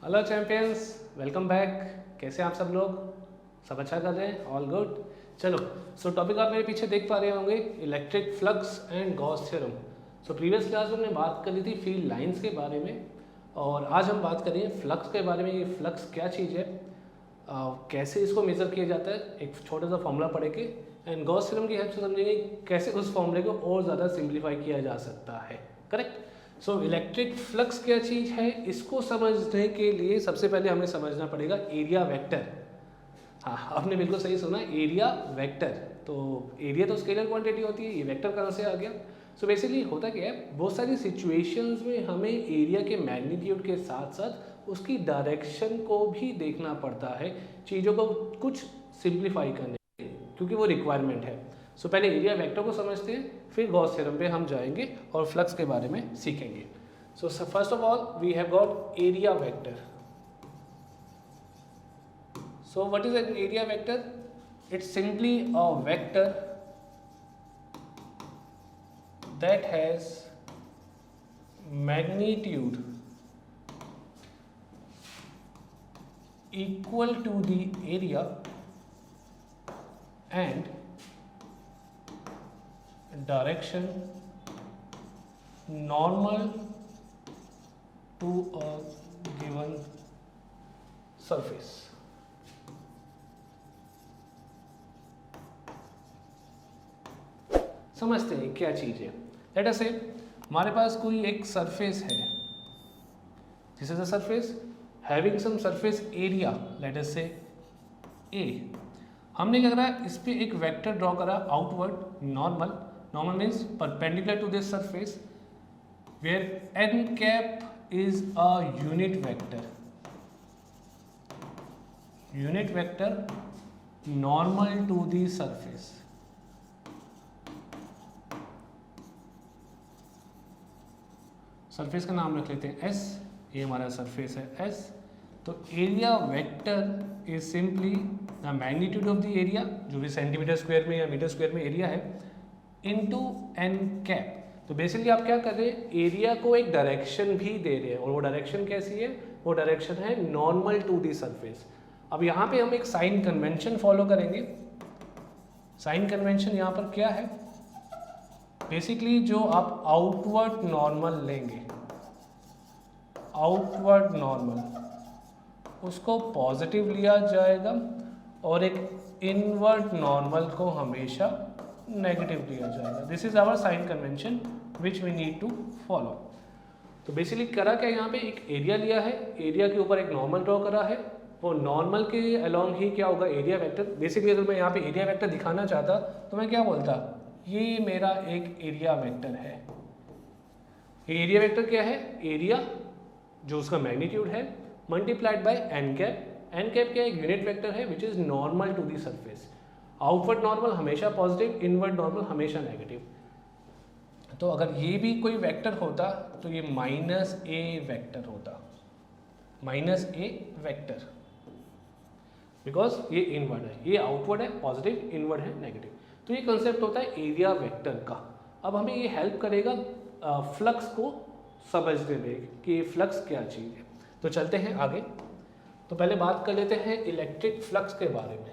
Hello champions, welcome back. कैसे हैं आप सब लोग? सब अच्छा कर रहे हैं? All good. चलो, सो टॉपिक आप मेरे पीछे देख पा रहे होंगे, electric flux and Gauss theorem. So previous class में हमने बात कर ली थी फील्ड लाइंस के बारे में, और आज हम बात करेंगे फ्लक्स के बारे में। ये फ्लक्स क्या चीज़ है, कैसे इसको मेज़र किया जाता है, एक छोटा सा फॉर्मूला पढ़ेंगे, एंड गॉस थ्योरम की हेल्प से समझेंगे कैसे उस फॉर्मूले को और ज़्यादा सिंप्लीफाई किया जा सकता है। करेक्ट। सो इलेक्ट्रिक फ्लक्स क्या चीज़ है, इसको समझने के लिए सबसे पहले हमें समझना पड़ेगा एरिया वेक्टर। हाँ, आपने बिल्कुल सही सुना, एरिया वेक्टर। तो एरिया तो स्केलर क्वांटिटी होती है, ये वेक्टर कहाँ से आ गया? सो बेसिकली होता क्या है, बहुत सारी सिचुएशंस में हमें एरिया के मैग्नीट्यूड के साथ साथ उसकी डायरेक्शन को भी देखना पड़ता है, चीज़ों को कुछ सिंप्लीफाई करने के, क्योंकि वो रिक्वायरमेंट है। सो पहले एरिया वेक्टर को समझते हैं, फिर गॉस थ्योरम पे हम जाएंगे और फ्लक्स के बारे में सीखेंगे। So first of all we have got area vector. So what is an area vector? It's simply a vector that has magnitude equal to the area and direction normal to a given surface. समझते हैं क्या चीज़ है। Late us से हमारे पास कोई एक surface है, this is a surface having some surface area, let us say A. हमने क्या करा, इस पे एक वेक्टर ड्रॉ करा outward normal. Normal means perpendicular to this surface, where n cap is a unit vector. Unit vector normal to the surface. Surface का नाम रख लेते हैं एस, ये हमारा सरफेस है एस। तो area vector is simply the magnitude of the area, जो भी सेंटीमीटर स्क्वायर में या मीटर स्क्वायर में एरिया है, इनटू एन कैप। तो बेसिकली आप क्या कर रहे हैं, एरिया को एक डायरेक्शन भी दे रहे हैं, और वो डायरेक्शन कैसी है? वो डायरेक्शन है नॉर्मल टू द सरफेस। अब यहाँ पे हम एक साइन कन्वेंशन फॉलो करेंगे। साइन कन्वेंशन यहाँ पर क्या है? बेसिकली जो आप आउटवर्ड नॉर्मल लेंगे, आउटवर्ड नॉर्मल उसको पॉजिटिव लिया जाएगा, और एक इनवर्ड नॉर्मल को हमेशा नेगेटिव लिया जाएगा। This is our sign convention which we need to follow. तो बेसिकली करा क्या, यहाँ पे एक एरिया लिया है, एरिया के ऊपर एक नॉर्मल ड्रॉ करा है, वो नॉर्मल के अलोंग ही क्या होगा, एरिया वेक्टर। बेसिकली अगर मैं यहाँ पे एरिया वेक्टर दिखाना चाहता तो मैं क्या बोलता, ये मेरा एक एरिया वेक्टर है। एरिया वेक्टर क्या है? एरिया जो उसका मैग्नीट्यूड है multiplied by n cap. N cap क्या, एक यूनिट वेक्टर है which is normal to the surface. Outward normal हमेशा पॉजिटिव, इनवर्ड नॉर्मल हमेशा नेगेटिव। तो अगर ये भी कोई वेक्टर होता तो ये माइनस ए वेक्टर होता, माइनस ए वेक्टर, बिकॉज ये इनवर्ड है, ये आउटवर्ड है पॉजिटिव, इनवर्ड है नेगेटिव। तो ये कंसेप्ट होता है एरिया वेक्टर का। अब हमें ये हेल्प करेगा फ्लक्स को समझने में कि फ्लक्स क्या चीज़ है। तो चलते हैं आगे। तो पहले बात कर लेते हैं इलेक्ट्रिक फ्लक्स के बारे में।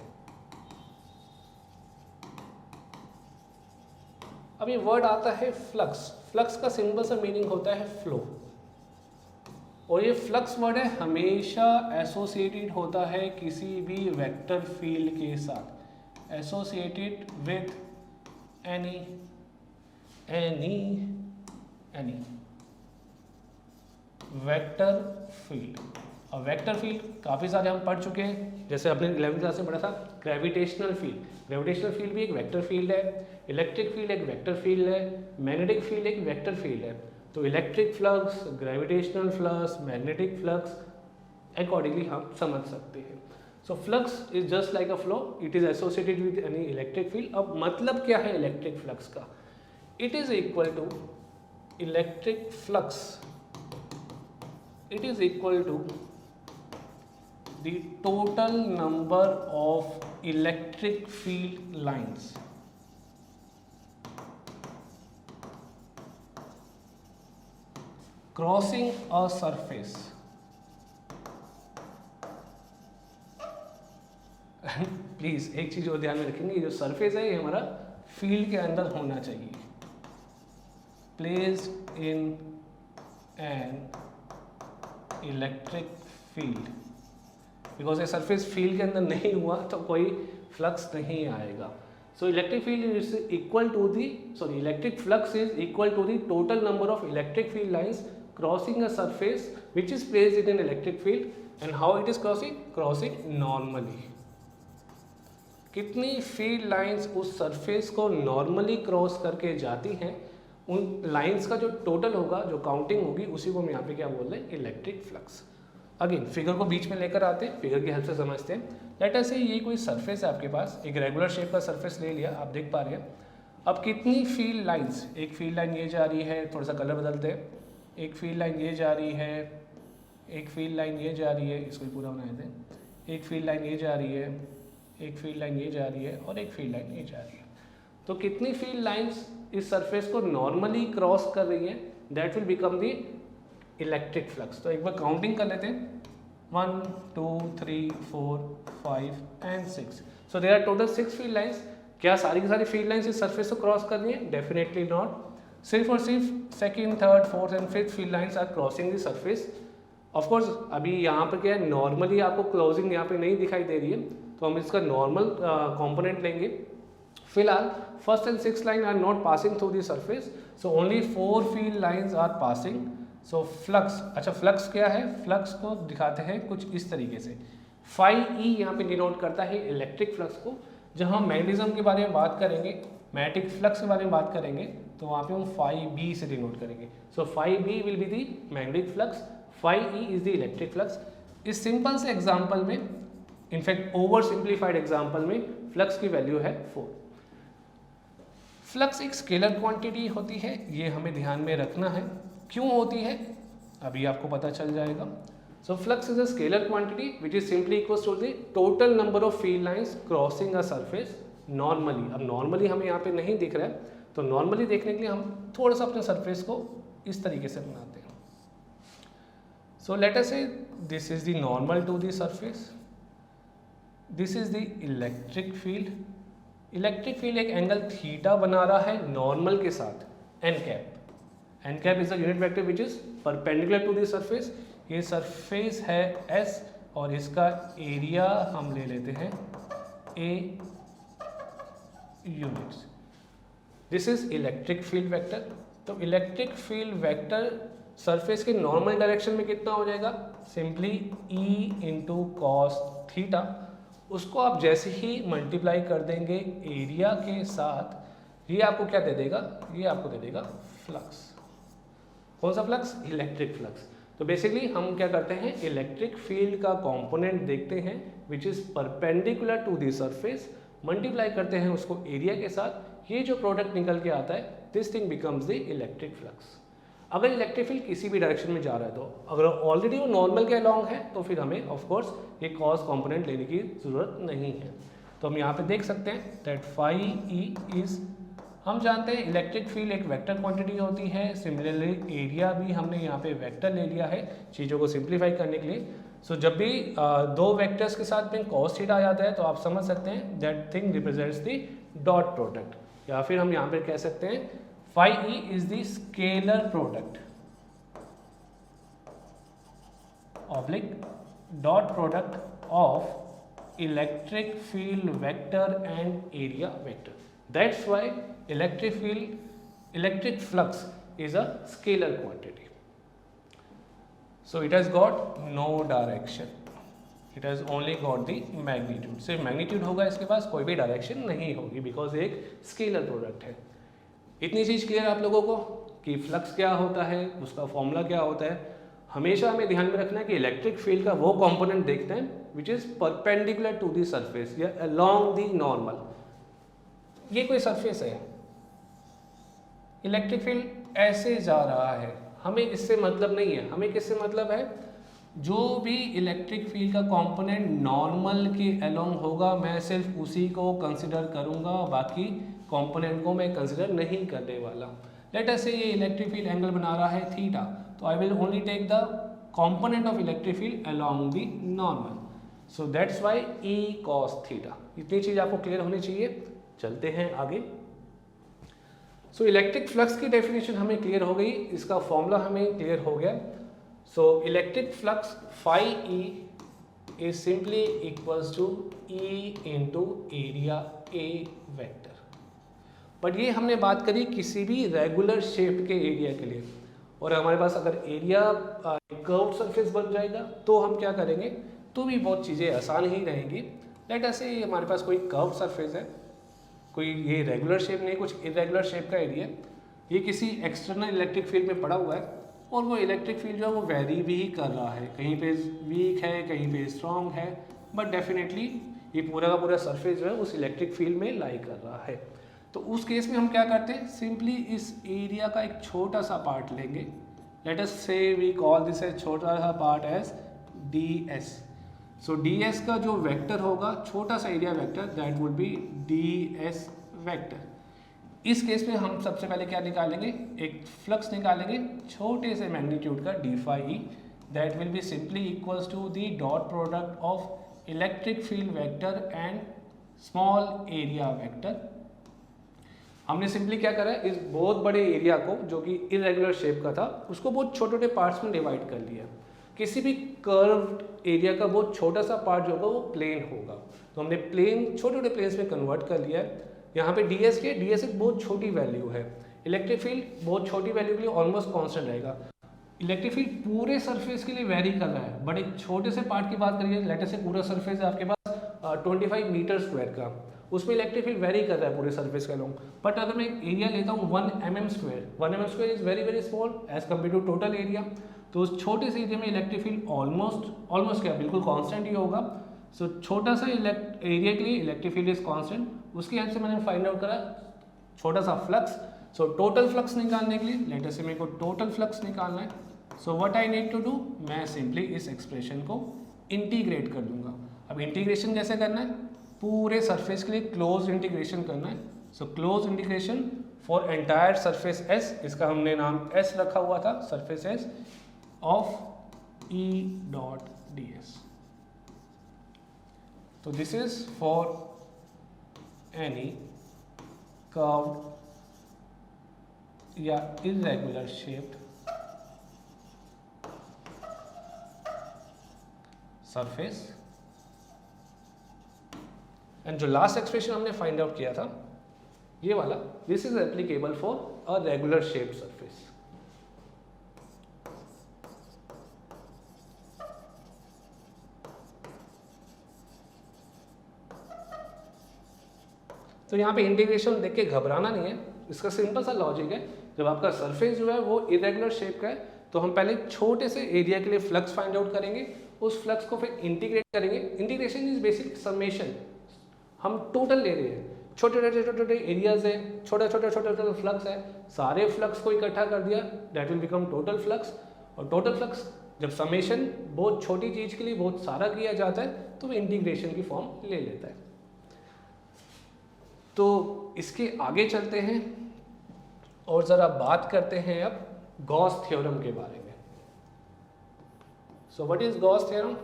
अब ये वर्ड आता है फ्लक्स। फ्लक्स का सिंपल सा मीनिंग होता है फ्लो, और ये फ्लक्स वर्ड है हमेशा एसोसिएटेड होता है किसी भी वेक्टर फील्ड के साथ, associated with any vector field. और वेक्टर फील्ड काफ़ी सारे हम पढ़ चुके हैं, जैसे अपने 11वीं क्लास में पढ़ा था ग्रेविटेशनल फील्ड। ग्रेविटेशनल फील्ड भी एक वेक्टर फील्ड है, इलेक्ट्रिक फील्ड एक वेक्टर फील्ड है, मैग्नेटिक फील्ड एक वेक्टर फील्ड है। तो electric flux, gravitational flux, magnetic flux accordingly हम समझ सकते हैं। So flux is just like a flow, it is associated with any electric field. अब मतलब क्या है इलेक्ट्रिक फ्लक्स का? It is equal to electric flux, it is equal to the total number of electric field lines crossing a surface please एक चीज़ और ध्यान में रखेंगे, ये जो सरफेस है ये हमारा फील्ड के अंदर होना चाहिए, placed in an electric field, because ये सरफेस फील्ड के अंदर नहीं हुआ तो कोई फ्लक्स नहीं आएगा. So electric field is equal to the electric flux is equal to the total number of electric field lines crossing a surface which is placed in an electric field. And how it is crossing normally. कितनी field lines उस surface को normally cross करके जाती हैं, उन lines का जो total होगा, जो काउंटिंग होगी, उसी को हम यहाँ पे क्या बोल रहे हैं, इलेक्ट्रिक फ्लक्स. अगेन फिगर को बीच में लेकर आते हैं, फिगर की हेल्प से समझते हैं. लेट अस से ये कोई सरफेस है आपके पास, एक रेगुलर शेप का सरफेस ले लिया, आप देख पा रहे हैं. अब कितनी फील्ड लाइंस, एक फील्ड लाइन ये जा रही है, थोड़ा सा कलर बदलते हैं, एक फील्ड लाइन ये जा रही है, एक फील्ड लाइन ये जा रही है, इसको पूरा बनाए थे, एक फील्ड लाइन ये जा रही है, एक फील्ड लाइन ये जा रही है और एक फील्ड लाइन ये जा रही है. तो कितनी फील्ड लाइंस इस सरफेस को नॉर्मली क्रॉस कर रही है, that will become the electric flux. तो एक बार काउंटिंग कर लेते हैं, 1 2 3 4 5 and 6. So there are total 6 field lines. क्या सारी की सारी फील्ड लाइंस इस सरफेस को क्रॉस कर रही है? Definitely not. सिर्फ और सिर्फ second, third, fourth and fifth field lines are crossing the surface. Of course अभी यहाँ पर क्या है, नॉर्मली आपको क्लोजिंग यहाँ पे नहीं दिखाई दे रही है, तो हम इसका नॉर्मल कंपोनेंट लेंगे. फिलहाल first and six line are not passing through the surface, so only 4 field lines are passing. So flux, अच्छा फ्लक्स क्या है, फ्लक्स को दिखाते हैं कुछ इस तरीके से. phi e यहाँ पे डिनोट करता है इलेक्ट्रिक फ्लक्स को. जब हम मैग्नेटिज्म के बारे में बात करेंगे, मैग्नेटिक फ्लक्स के बारे में बात करेंगे, तो वहाँ पे हम phi b से डिनोट करेंगे. सो phi b will be the magnetic flux, phi e is the electric flux. इस सिंपल से एग्जाम्पल में, इनफैक्ट ओवर सिंप्लीफाइड एग्जाम्पल में, फ्लक्स की वैल्यू है 4. फ्लक्स एक स्केलर क्वांटिटी होती है, ये हमें ध्यान में रखना है. क्यों होती है अभी आपको पता चल जाएगा. So flux is a scalar quantity which is simply equals to the total number of field lines crossing a surface normally. अब नॉर्मली हमें यहाँ पे नहीं दिख रहा है, तो नॉर्मली देखने के लिए हम थोड़ा सा अपने सरफेस को इस तरीके से बनाते हैं. सो let us say this is the normal to the surface, this is the electric field. Electric field एक एंगल थीटा बना रहा है नॉर्मल के साथ, n cap. N cap is the unit vector which is perpendicular to the surface. ये surface है S और इसका एरिया हम ले लेते हैं A units. This is electric field vector. तो इलेक्ट्रिक फील्ड वेक्टर सरफेस के नॉर्मल डायरेक्शन में कितना हो जाएगा, simply E into cos theta. उसको आप जैसे ही मल्टीप्लाई कर देंगे एरिया के साथ, ये आपको क्या दे देगा, ये आपको दे देगा फ्लक्स. कौन सा फ्लक्स, इलेक्ट्रिक फ्लक्स. तो बेसिकली हम क्या करते हैं, इलेक्ट्रिक फील्ड का कंपोनेंट देखते हैं which is perpendicular to the surface, multiply करते हैं उसको एरिया के साथ, ये जो प्रोडक्ट निकल के आता है, this thing becomes the electric flux. अगर इलेक्ट्रिक फील्ड किसी भी डायरेक्शन में जा रहा है, तो अगर ऑलरेडी वो नॉर्मल के अलॉन्ग है, तो फिर हमें ऑफ कोर्स ये कॉस कंपोनेंट लेने की जरूरत नहीं है. तो हम यहाँ पे देख सकते हैं दैट phi e इज, हम जानते हैं इलेक्ट्रिक फील्ड एक वेक्टर क्वांटिटी होती है. सिमिलरली एरिया भी हमने यहाँ पे वेक्टर ले लिया है चीज़ों को सिंप्लीफाई करने के लिए. सो जब भी दो वेक्टर्स के साथ में कॉस थीटा आ जाता है, तो आप समझ सकते हैं that thing represents the dot product, या फिर हम यहाँ पे कह सकते हैं phi e is the scalar product oblique dot product of electric field vector and area vector. That's why electric flux is a scalar quantity. So it has got no direction. It has only got the magnitude. सिर्फ magnitude होगा इसके पास, कोई भी direction नहीं होगी, because एक scalar product है. इतनी चीज़ क्लियर आप लोगों को कि फ्लक्स क्या होता है, उसका फॉर्मूला क्या होता है. हमेशा हमें ध्यान में रखना है कि इलेक्ट्रिक फील्ड का वो कंपोनेंट देखते हैं which is perpendicular to the surface या अलोंग द नॉर्मल. ये कोई सरफेस है, इलेक्ट्रिक फील्ड ऐसे जा रहा है, हमें इससे मतलब नहीं है. हमें किससे मतलब है, जो भी इलेक्ट्रिक फील्ड का कंपोनेंट नॉर्मल के अलोंग होगा, मैं सिर्फ उसी को कंसिडर करूंगा, बाकी कंपोनेंट को मैं कंसिडर नहीं करने वाला. लेट अस से ये इलेक्ट्रिक फील्ड एंगल बना रहा है थीटा, तो I will only take the component of electric field along the normal. So that's why E cos theta. इतनी चीज आपको क्लियर होनी चाहिए। चलते हैं आगे। सो इलेक्ट्रिक फ्लक्स की डेफिनेशन हमें क्लियर हो गई, इसका फॉर्मूला हमें क्लियर हो गया। So electric flux phi E is simply equals to E into area A vector. But ये हमने बात करी किसी भी रेगुलर शेप के एरिया के लिए, और हमारे पास अगर एरिया कर्व्ड सरफेस बन जाएगा तो हम क्या करेंगे, तो भी बहुत चीज़ें आसान ही रहेंगी। लेट अस से हमारे पास कोई कर्व्ड सरफेस है, कोई ये रेगुलर शेप नहीं, कुछ इरेगुलर शेप का एरिया, ये किसी एक्सटर्नल इलेक्ट्रिक फील्ड में पड़ा हुआ है, और वो इलेक्ट्रिक फील्ड जो है वो वेरी भी कर रहा है, कहीं पे वीक है कहीं पे स्ट्रॉन्ग है, बट डेफिनेटली ये पूरा का पूरा सरफेस जो है उस इलेक्ट्रिक फील्ड में लाई कर रहा है। तो उस केस में हम क्या करते हैं, सिंपली इस एरिया का एक छोटा सा पार्ट लेंगे। लेट अस से वी कॉल दिस एज छोटा सा पार्ट एज डी एस। सो डी एस का जो वेक्टर होगा, छोटा सा area vector, that would be D S vector. इस केस में हम सबसे पहले क्या निकालेंगे, एक फ्लक्स निकालेंगे छोटे से मैग्नीट्यूड का d phi E, that will be simply equals to the dot product of electric field vector and small area vector. हमने सिंपली क्या करा है, इस बहुत बड़े एरिया को जो कि इरेगुलर शेप का था उसको बहुत छोटे छोटे पार्ट्स में डिवाइड कर लिया। किसी भी कर्व्ड एरिया का बहुत छोटा सा पार्ट जो होगा वो प्लेन होगा, तो हमने प्लेन छोटे छोटे प्लेन्स में कन्वर्ट कर लिया है। यहाँ पे डी एस एक बहुत छोटी वैल्यू है, इलेक्ट्रिक फील्ड बहुत छोटी वैल्यू के लिए ऑलमोस्ट कॉन्स्टेंट रहेगा। इलेक्ट्रिक फील्ड पूरे सरफेस के लिए वेरी कर रहा है, बट एक छोटे से पार्ट की बात करिए, लेट अस से पूरा सरफेस है आपके पास 25 मीटर स्क्वायर का, उसमें इलेक्ट्रिक फील्ड वेरी कर रहा है पूरे सरफेस का लॉन्ग। बट अगर मैं एक एरिया लेता हूँ 1 mm square, 1 mm square is very very small as compare to total area, तो उस छोटे से एरिया में इलेक्ट्रिक फील्ड ऑलमोस्ट क्या बिल्कुल कांस्टेंट ही होगा। सो छोटा सा एरिया के लिए इलेक्ट्रिक फील्ड इज कांस्टेंट, उसकी हेल्प से मैंने फाइंड आउट करा छोटा सा फ्लक्स। सो टोटल फ्लक्स निकालने के लिए लेट अस से मेरे को टोटल फ्लक्स निकालना है। So what I need to do, मैं सिंपली इस एक्सप्रेशन को इंटीग्रेट कर दूंगा। अब इंटीग्रेशन कैसे करना है, पूरे सरफेस के लिए क्लोज इंटीग्रेशन करना है। So close integration for entire surface s, इसका हमने नाम एस रखा हुआ था, surface s of e dot d s. तो this is for any curved या इरेगुलर शेप्ड सरफेस। एंड जो लास्ट एक्सप्रेशन हमने फाइंड आउट किया था ये वाला, this is applicable for a regular shape surface. तो यहाँ पे इंटीग्रेशन देख के घबराना नहीं है, इसका सिंपल सा लॉजिक है। जब आपका सरफेस जो है वो इरेगुलर शेप का है तो हम पहले छोटे से एरिया के लिए फ्लक्स फाइंड आउट करेंगे, उस फ्लक्स को फिर इंटीग्रेट करेंगे। इंटीग्रेशन इज बेसिक समेशन, हम टोटल ले रहे हैं, छोटे छोटे एरियाज है, छोटे छोटे फ्लक्स है, सारे फ्लक्स को इकट्ठा कर दिया, that will become total flux. और टोटल फ्लक्स जब समेशन बहुत छोटी चीज के लिए बहुत सारा किया जाता है तो वो इंटीग्रेशन की फॉर्म ले लेता है। तो इसके आगे चलते हैं और ज़रा बात करते हैं अब गॉस थ्योरम के बारे में। सो व्हाट इज गॉस थ्योरम।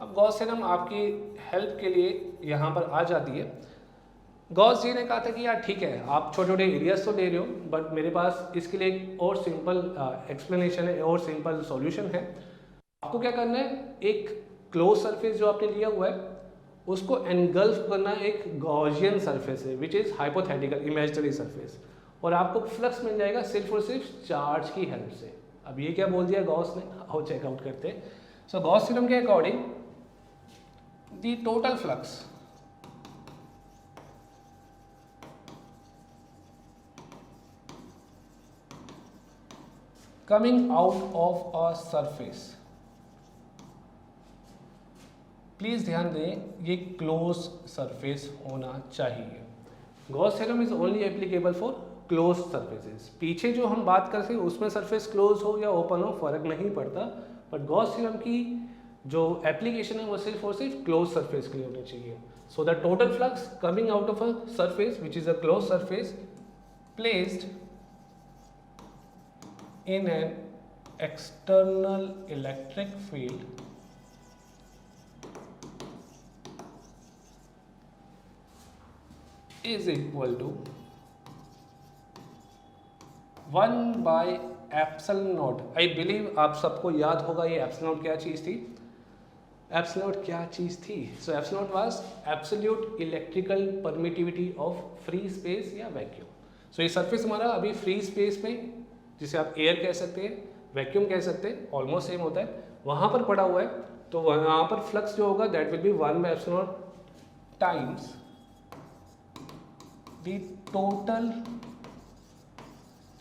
अब गॉस थ्योरम आपकी हेल्प के लिए यहाँ पर आ जाती है। गॉस जी ने कहा था कि यार ठीक है आप छोटे छोटे एरियाज तो ले रहे हो, बट मेरे पास इसके लिए एक और सिंपल एक्सप्लेनेशन है और सिंपल सॉल्यूशन है। आपको क्या करना है, एक क्लोज सरफेस जो आपने लिया हुआ है उसको एनगल्फ करना एक गॉसियन सरफेस है which is hypothetical imaginary surface, और आपको फ्लक्स मिल जाएगा सिर्फ और सिर्फ चार्ज की हेल्प से। अब ये क्या बोल दिया गॉस ने, आओ चेकआउट करते हैं। सो गॉस थ्योरम के according the total flux coming out of a surface, please ध्यान दें ये क्लोज सरफेस होना चाहिए। Gauss theorem is only applicable for close surfaces. पीछे जो हम बात करते हैं उसमें सरफेस क्लोज हो या ओपन हो फर्क नहीं पड़ता, बट गॉस थ्योरम की जो एप्लीकेशन है वो सिर्फ और सिर्फ क्लोज सरफेस के लिए होनी चाहिए। So the total flux coming out of a surface which is a close surface placed in an external electric field इज इक्वल टू 1/ε0। आई बिलीव आप सबको याद होगा ये ε0 क्या चीज़ थी। ε0 क्या चीज़ थी? So ε0 was absolute electrical permittivity of free space या वैक्यूम। सो ये सरफेस हमारा अभी फ्री स्पेस में, जिसे आप एयर कह सकते हैं, वैक्यूम कह सकते हैं, ऑलमोस्ट सेम होता है, वहाँ पर पड़ा हुआ है। तो वहाँ पर फ्लक्स जो होगा that will be 1/ε0 times the total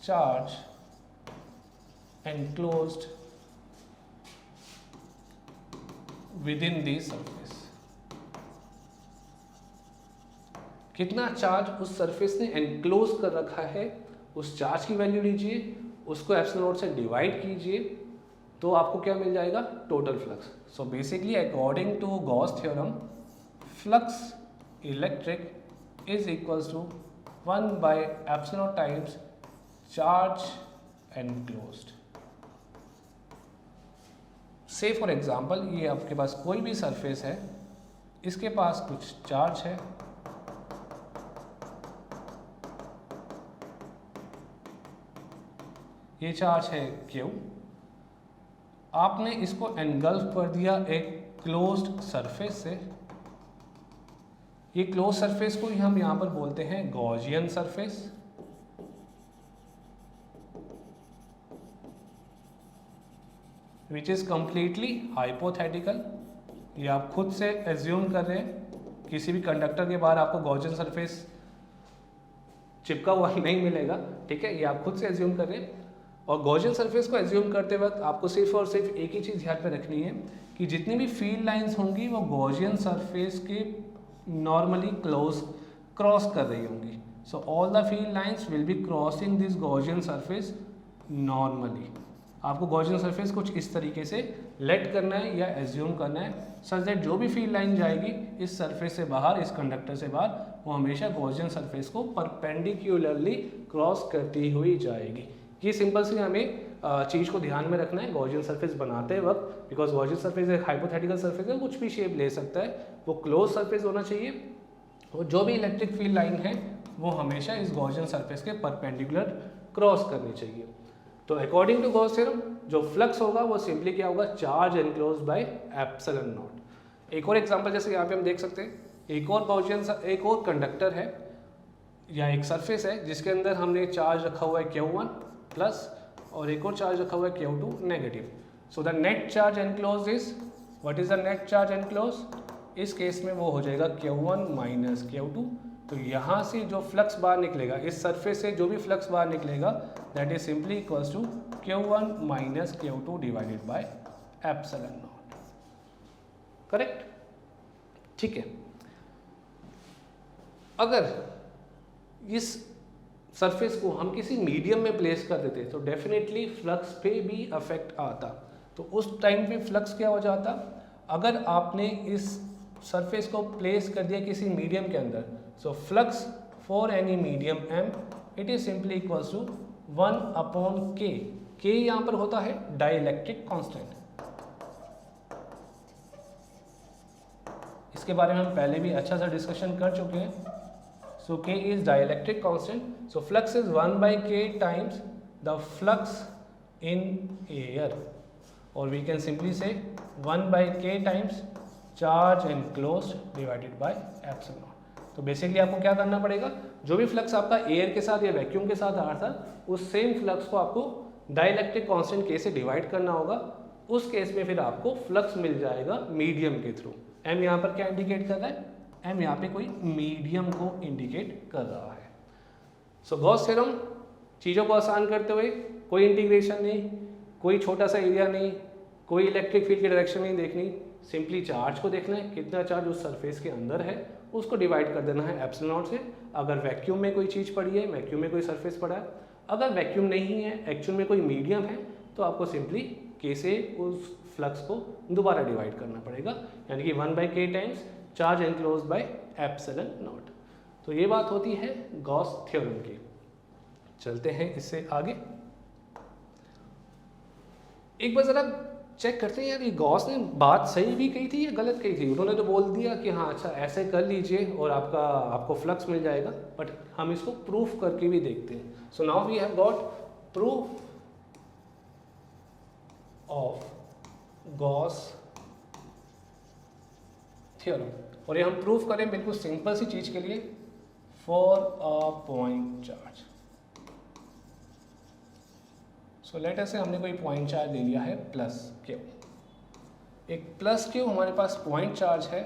charge enclosed within the surface। कितना चार्ज उस सरफेस ने एनक्लोज कर रखा है, उस चार्ज की वैल्यू लीजिए, उसको ε0 से डिवाइड कीजिए, तो आपको क्या मिल जाएगा? Total flux. So basically according to Gauss theorem, flux electric is equals to 1/ε0 times charge enclosed. Say for example ये आपके पास कोई भी सरफेस है, इसके पास कुछ चार्ज है, ये चार्ज है Q, आपने इसको एनगल्फ कर दिया एक क्लोज्ड सरफेस से। ये क्लोज सरफेस को हम यहाँ पर बोलते हैं Gaussian surface. Which is completely hypothetical. ये आप खुद से एज्यूम कर रहे हैं, किसी भी कंडक्टर के बाहर आपको गॉसियन सरफेस चिपका हुआ नहीं मिलेगा, ठीक है, ये आप खुद से एज्यूम कर रहे हैं। और गॉसियन सरफेस को एज्यूम करते वक्त आपको सिर्फ और सिर्फ एक ही चीज़ ध्यान पे रखनी है कि जितनी भी फील्ड लाइंस होंगी वो गॉसियन सरफेस के नॉर्मली क्रॉस कर रही होंगी। So all the field lines will be crossing this Gaussian surface normally. आपको गॉसियन सरफेस कुछ इस तरीके से लेट करना है या एज्यूम करना है, सच दैट जो भी फील्ड लाइन जाएगी इस सरफेस से बाहर, इस कंडक्टर से बाहर, वो हमेशा गॉसियन सरफेस को परपेंडिकुलरली क्रॉस करती हुई जाएगी। ये सिंपल सी हमें चीज़ को ध्यान में रखना है गॉसियन सरफेस बनाते वक्त, बिकॉज गॉसियन सरफेस एक हाइपोथेटिकल सरफेस है, कुछ भी शेप ले सकता है, वो क्लोज सरफेस होना चाहिए। और जो भी इलेक्ट्रिक फील्ड लाइन है वो हमेशा इस गॉसियन सरफेस के परपेंडिकुलर क्रॉस करनी चाहिए। तो अकॉर्डिंग टू गॉस थ्योरम जो फ्लक्स होगा वो सिंपली क्या होगा? Charge enclosed by ε0। एक और एग्जांपल जैसे यहाँ पे हम देख सकते हैं, एक और कंडक्टर है या एक सरफेस है जिसके अंदर हमने चार्ज रखा हुआ है Q1 प्लस और एक और चार्ज रखा हुआ है Q2 negative. So the net charge enclose is, what is the net charge enclose? इस केस में वो हो जाएगा Q1 माइनस Q2। तो यहाँ से जो फ्लक्स बाहर निकलेगा, इस सरफेस से जो भी फ्लक्स बाहर निकलेगा that is simply equals to Q1 minus Q2 divided by ε0। Correct? ठीक है। अगर इस सरफेस को हम किसी मीडियम में प्लेस कर देते तो डेफिनेटली फ्लक्स पे भी अफेक्ट आता। तो उस टाइम पे फ्लक्स क्या हो जाता? अगर आपने इस सरफेस को प्लेस कर दिया किसी मीडियम के अंदर, so flux for any medium m it is simply equals to 1/k। k यहाँ पर होता है डाइलेक्ट्रिक कांस्टेंट। इसके बारे में हम पहले भी अच्छा सा डिस्कशन कर चुके हैं। So k is dielectric constant, so flux is 1/k times the flux in air, और we can simply say 1/k times charge enclosed divided by ε0। तो बेसिकली आपको क्या करना पड़ेगा? जो भी फ्लक्स आपका एयर के साथ या वैक्यूम के साथ आ रहा था, उस सेम फ्लक्स को आपको डाइलेक्ट्रिक कांस्टेंट k से डिवाइड करना होगा। उस केस में फिर आपको फ्लक्स मिल जाएगा मीडियम के थ्रू। m यहाँ पर क्या इंडिकेट कर रहा है? m यहाँ पे कोई मीडियम को इंडिकेट कर रहा है। सो गॉस थ्योरम चीज़ों को आसान करते हुए, कोई इंटीग्रेशन नहीं, कोई छोटा सा एरिया नहीं, कोई इलेक्ट्रिक फील्ड की डायरेक्शन नहीं देखनी, सिंपली चार्ज को देखना है, कितना चार्ज उस सरफेस के अंदर है, उसको डिवाइड कर देना है ε0 से। अगर वैक्यूम में कोई चीज़ पड़ी है, वैक्यूम में कोई सरफेस पड़ा है, अगर वैक्यूम नहीं है, एक्चुअल में कोई मीडियम है, तो आपको सिंपली k से उस फ्लक्स को दोबारा डिवाइड करना पड़ेगा, यानी कि 1/k times charge enclosed by ε0। तो ये बात होती है गॉस थ्योरम की। चलते हैं इससे आगे। एक बार ज़रा चेक करते हैं यार ये गॉस ने बात सही भी कही थी या गलत कही थी। उन्होंने तो बोल दिया कि हाँ अच्छा ऐसे कर लीजिए और आपको फ्लक्स मिल जाएगा, बट हम इसको प्रूफ करके भी देखते हैं। So now we have got proof of Gauss theorem, और ये हम प्रूफ करें बिल्कुल सिंपल सी चीज के लिए, for a point charge. So let us से हमने कोई पॉइंट चार्ज ले लिया है प्लस क्यू, एक प्लस क्यू हमारे पास पॉइंट चार्ज है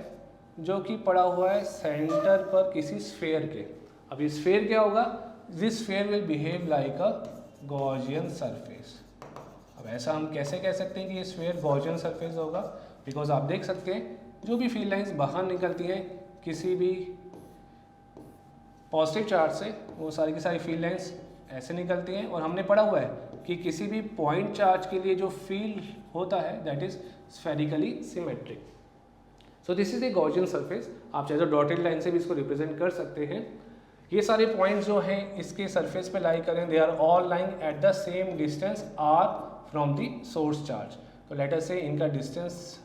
जो कि पड़ा हुआ है सेंटर पर किसी स्फेयर के। अब ये स्फेयर क्या होगा, this sphere will behave like a Gaussian surface. अब ऐसा हम कैसे कह सकते हैं कि ये स्फेयर गॉसियन सरफेस होगा, बिकॉज आप देख सकते हैं जो भी फील्ड लाइंस बाहर निकलती हैं किसी भी पॉजिटिव चार्ज से, वो सारी की सारी फील्ड लाइंस ऐसे निकलती हैं। और हमने पढ़ा हुआ है कि किसी भी पॉइंट चार्ज के लिए जो फील्ड होता है that is spherically symmetric. So this is a Gaussian surface. आप चाहे तो डॉटेड लाइन से भी इसको रिप्रेजेंट कर सकते हैं। ये सारे पॉइंट्स जो हैं इसके सरफेस पे लाई करें, they are all lying at the same distance r from the source charge. तो लेट अस से इनका distance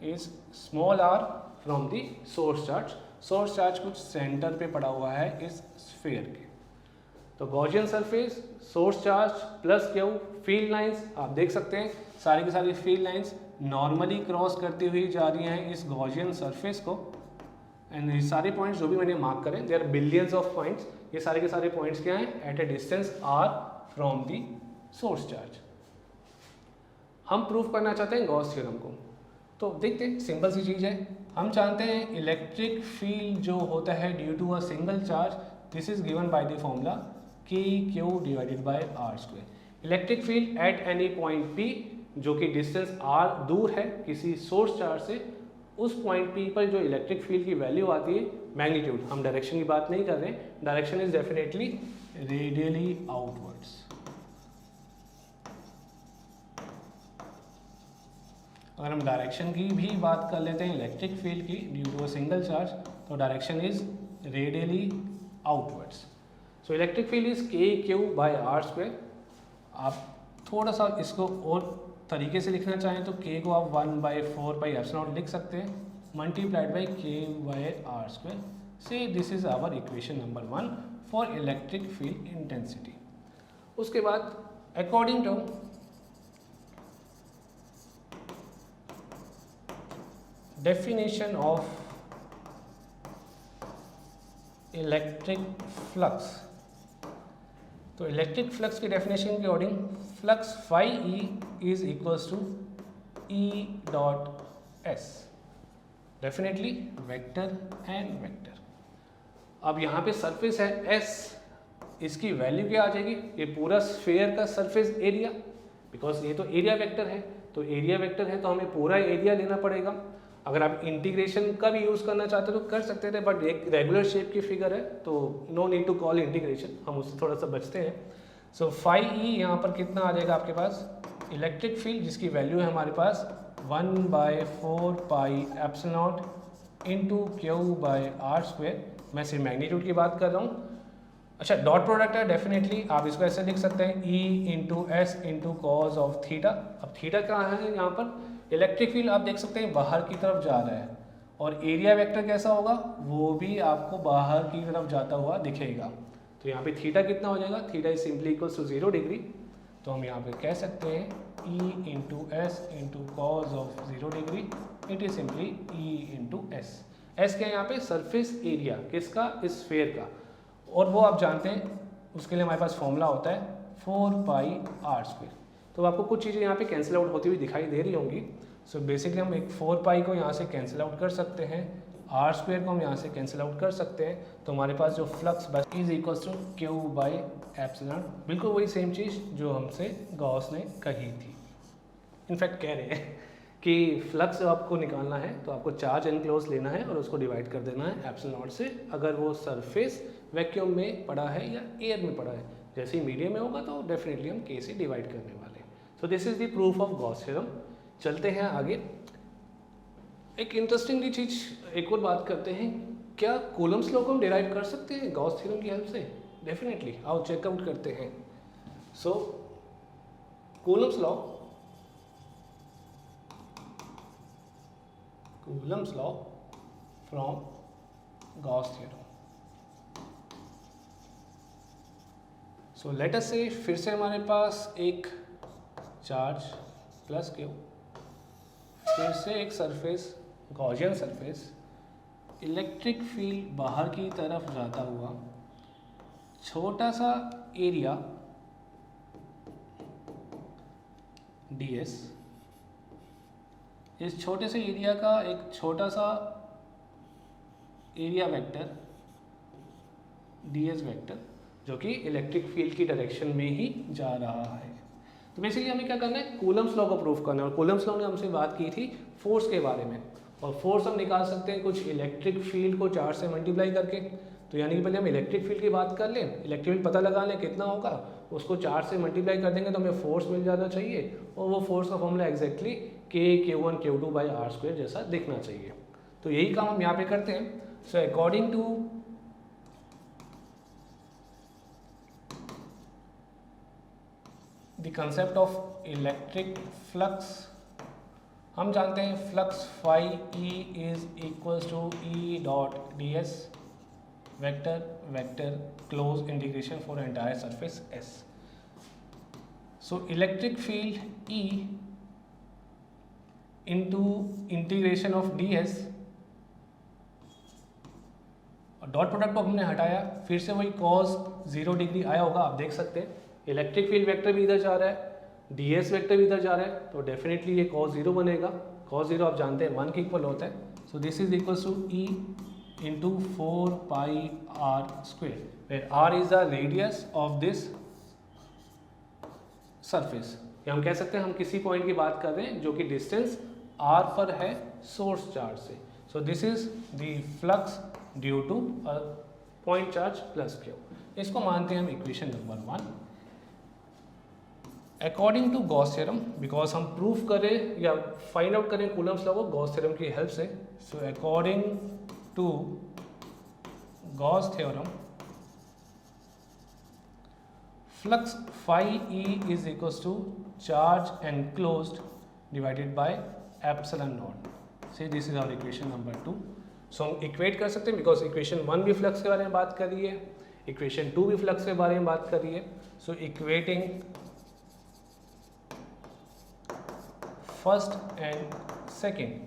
is small r from the source charge. Source charge कुछ सेंटर पे पड़ा हुआ है इस स्फीयर के। तो Gaussian surface, source charge plus q, field lines आप देख सकते हैं सारी की सारी फील्ड लाइंस नॉर्मली क्रॉस करती हुई जा रही हैं इस गॉसियन सरफेस को। एंड ये सारे पॉइंट्स जो भी मैंने मार्क करें, there are billions of points. ये सारे के सारे पॉइंट्स क्या हैं, at a distance r from the source charge. हम प्रूफ करना चाहते हैं गॉस थ्योरम को, तो देखते हैं सिंपल सी चीज़ है। हम जानते हैं इलेक्ट्रिक फील्ड जो होता है due to a single charge, this is given by the formula k q divided by r square. Electric field at any point p जो कि डिस्टेंस आर दूर है किसी सोर्स चार्ज से, उस पॉइंट पी पर जो इलेक्ट्रिक फील्ड की वैल्यू आती है मैग्नीट्यूड, हम डायरेक्शन की बात नहीं कर रहे हैं, direction is definitely radially outwards. अगर हम डायरेक्शन की भी बात कर लेते हैं इलेक्ट्रिक फील्ड की due to a single charge, तो direction is radially outwards. So electric field is k q by r square. आप थोड़ा सा इसको और तरीके से लिखना चाहें तो k को आप 1/4πε0 लिख सकते हैं multiplied by k by r square. Say this is our equation number 1 for electric field intensity. उसके बाद according to definition of electric flux, तो इलेक्ट्रिक फ्लक्स की डेफिनेशन के अकॉर्डिंग flux phi E is equals to e dot s, definitely vector and vector. अब यहाँ पे surface है एस, इसकी वैल्यू क्या आ जाएगी, ये पूरा स्फेयर का सरफेस एरिया, बिकॉज ये तो एरिया वेक्टर है, तो एरिया वेक्टर है तो हमें पूरा एरिया लेना पड़ेगा। अगर आप इंटीग्रेशन का भी यूज़ करना चाहते हो तो कर सकते थे, बट एक रेगुलर शेप की फिगर है तो no need to call integration, हम उससे थोड़ा सा बचते हैं। सो फाई ई यहाँ पर कितना आ जाएगा आपके पास, इलेक्ट्रिक फील्ड जिसकी वैल्यू है हमारे पास 1/4πε0 into q by r square. मैं सिर्फ मैग्नीट्यूड की बात कर रहा हूँ। अच्छा डॉट प्रोडक्ट है, डेफिनेटली आप इसको ऐसे लिख सकते हैं E into S into cos of theta. अब थीटा कहाँ है यहाँ पर, इलेक्ट्रिक फील्ड आप देख सकते हैं बाहर की तरफ जा रहा है, और एरिया वेक्टर कैसा होगा, वो भी आपको बाहर की तरफ जाता हुआ दिखेगा। तो यहाँ पे थीटा कितना हो जाएगा, theta is simply equals to 0 degree. तो हम यहाँ पे कह सकते हैं E into S into cos of 0 degree, it is simply E into S. S क्या है यहाँ पे, सरफेस एरिया किसका, इस स्फेयर का, और वो आप जानते हैं उसके लिए हमारे पास फॉर्मूला होता है 4πr स्क्वायर। तो आपको कुछ चीज़ें यहाँ पे कैंसिल आउट होती हुई दिखाई दे रही होंगी। सो बेसिकली हम एक 4π को यहाँ से कैंसिल आउट कर सकते हैं, आर स्क्वायर को हम यहाँ से कैंसिल आउट कर सकते हैं, तो हमारे पास जो फ्लक्स बस is equals to q by epsilon, बिल्कुल वही सेम चीज़ जो हमसे गॉस ने कही थी। इनफैक्ट कह रहे हैं कि फ्लक्स आपको निकालना है तो आपको चार्ज एनक्लोज लेना है और उसको डिवाइड कर देना है एप्सिलॉन से, अगर वो सरफेस वैक्यूम में पड़ा है या एयर में पड़ा है। जैसे ही मीडियम में होगा तो डेफिनेटली हम के से डिवाइड करने वाले हैं। So this is the proof of Gauss theorem. चलते हैं आगे, एक इंटरेस्टिंग चीज़ एक और बात करते हैं, क्या कूलम्स लॉ को हम डिराइव कर सकते हैं गॉस थ्योरम की हेल्प से, डेफिनेटली आओ चेकआउट करते हैं। सो Coulomb's law Coulomb's law from Gauss theorem. So let us say फिर से हमारे पास एक चार्ज प्लस क्यू, फिर से एक surface Gaussian surface, electric field बाहर की तरफ जाता हुआ, छोटा सा एरिया ds, इस छोटे से एरिया का एक छोटा सा एरिया वेक्टर ds वेक्टर जो कि इलेक्ट्रिक फील्ड की डायरेक्शन में ही जा रहा है। तो बेसिकली हमें क्या करना है, कूलम्स लॉ को प्रूफ करना है। और कूलम्स लॉ ने हमसे बात की थी फोर्स के बारे में, और फोर्स हम निकाल सकते हैं कुछ इलेक्ट्रिक फील्ड को चार्ज से मल्टीप्लाई करके। तो यानी कि पहले हम इलेक्ट्रिक फील्ड की बात कर लें, इलेक्ट्रिक फील्ड पता लगा लें कितना होगा, उसको चार्ज से मल्टीप्लाई कर देंगे तो हमें फोर्स मिल जाना चाहिए, और वो फोर्स का फॉर्मूला एग्जैक्टली K(Q1Q2/r²) जैसा दिखना चाहिए। तो यही काम हम यहाँ पे करते हैं। So according to the concept of electric flux, हम जानते हैं flux phi E is equals to E.ds vector vector close integration for entire surface S। So electric field E into integration of ds, dot product को हमने हटाया, फिर से वही cos 0 degree आया होगा। आप देख सकते हैं इलेक्ट्रिक फील्ड वेक्टर भी इधर जा रहा है, ds वेक्टर भी इधर जा रहा है, तो डेफिनेटली ये cos 0 बनेगा। cos 0 आप जानते हैं 1 के इक्वल होता है। So this is equals to E into 4πr², where r is the radius of this surface. या हम कह सकते हैं हम किसी पॉइंट की बात कर रहे हैं जो कि डिस्टेंस r पर है सोर्स चार्ज से। So this is the flux due to a point charge plus Q. इसको मानते हैं हम equation number 1 according to Gauss theorem, because हम प्रूफ करें या फाइंड आउट करें कूलम्स लॉ को गॉस थ्योरम की हेल्प से। So according to Gauss theorem flux phi E is equals to charge enclosed divided by epsilon naught. Say this is our equation number 2। So हम equate कर सकते हैं, because equation 1 भी flux के बारे में बात कर रही है, इक्वेशन 2 भी फ्लक्स के बारे में बात कर रही है। So equating first and second,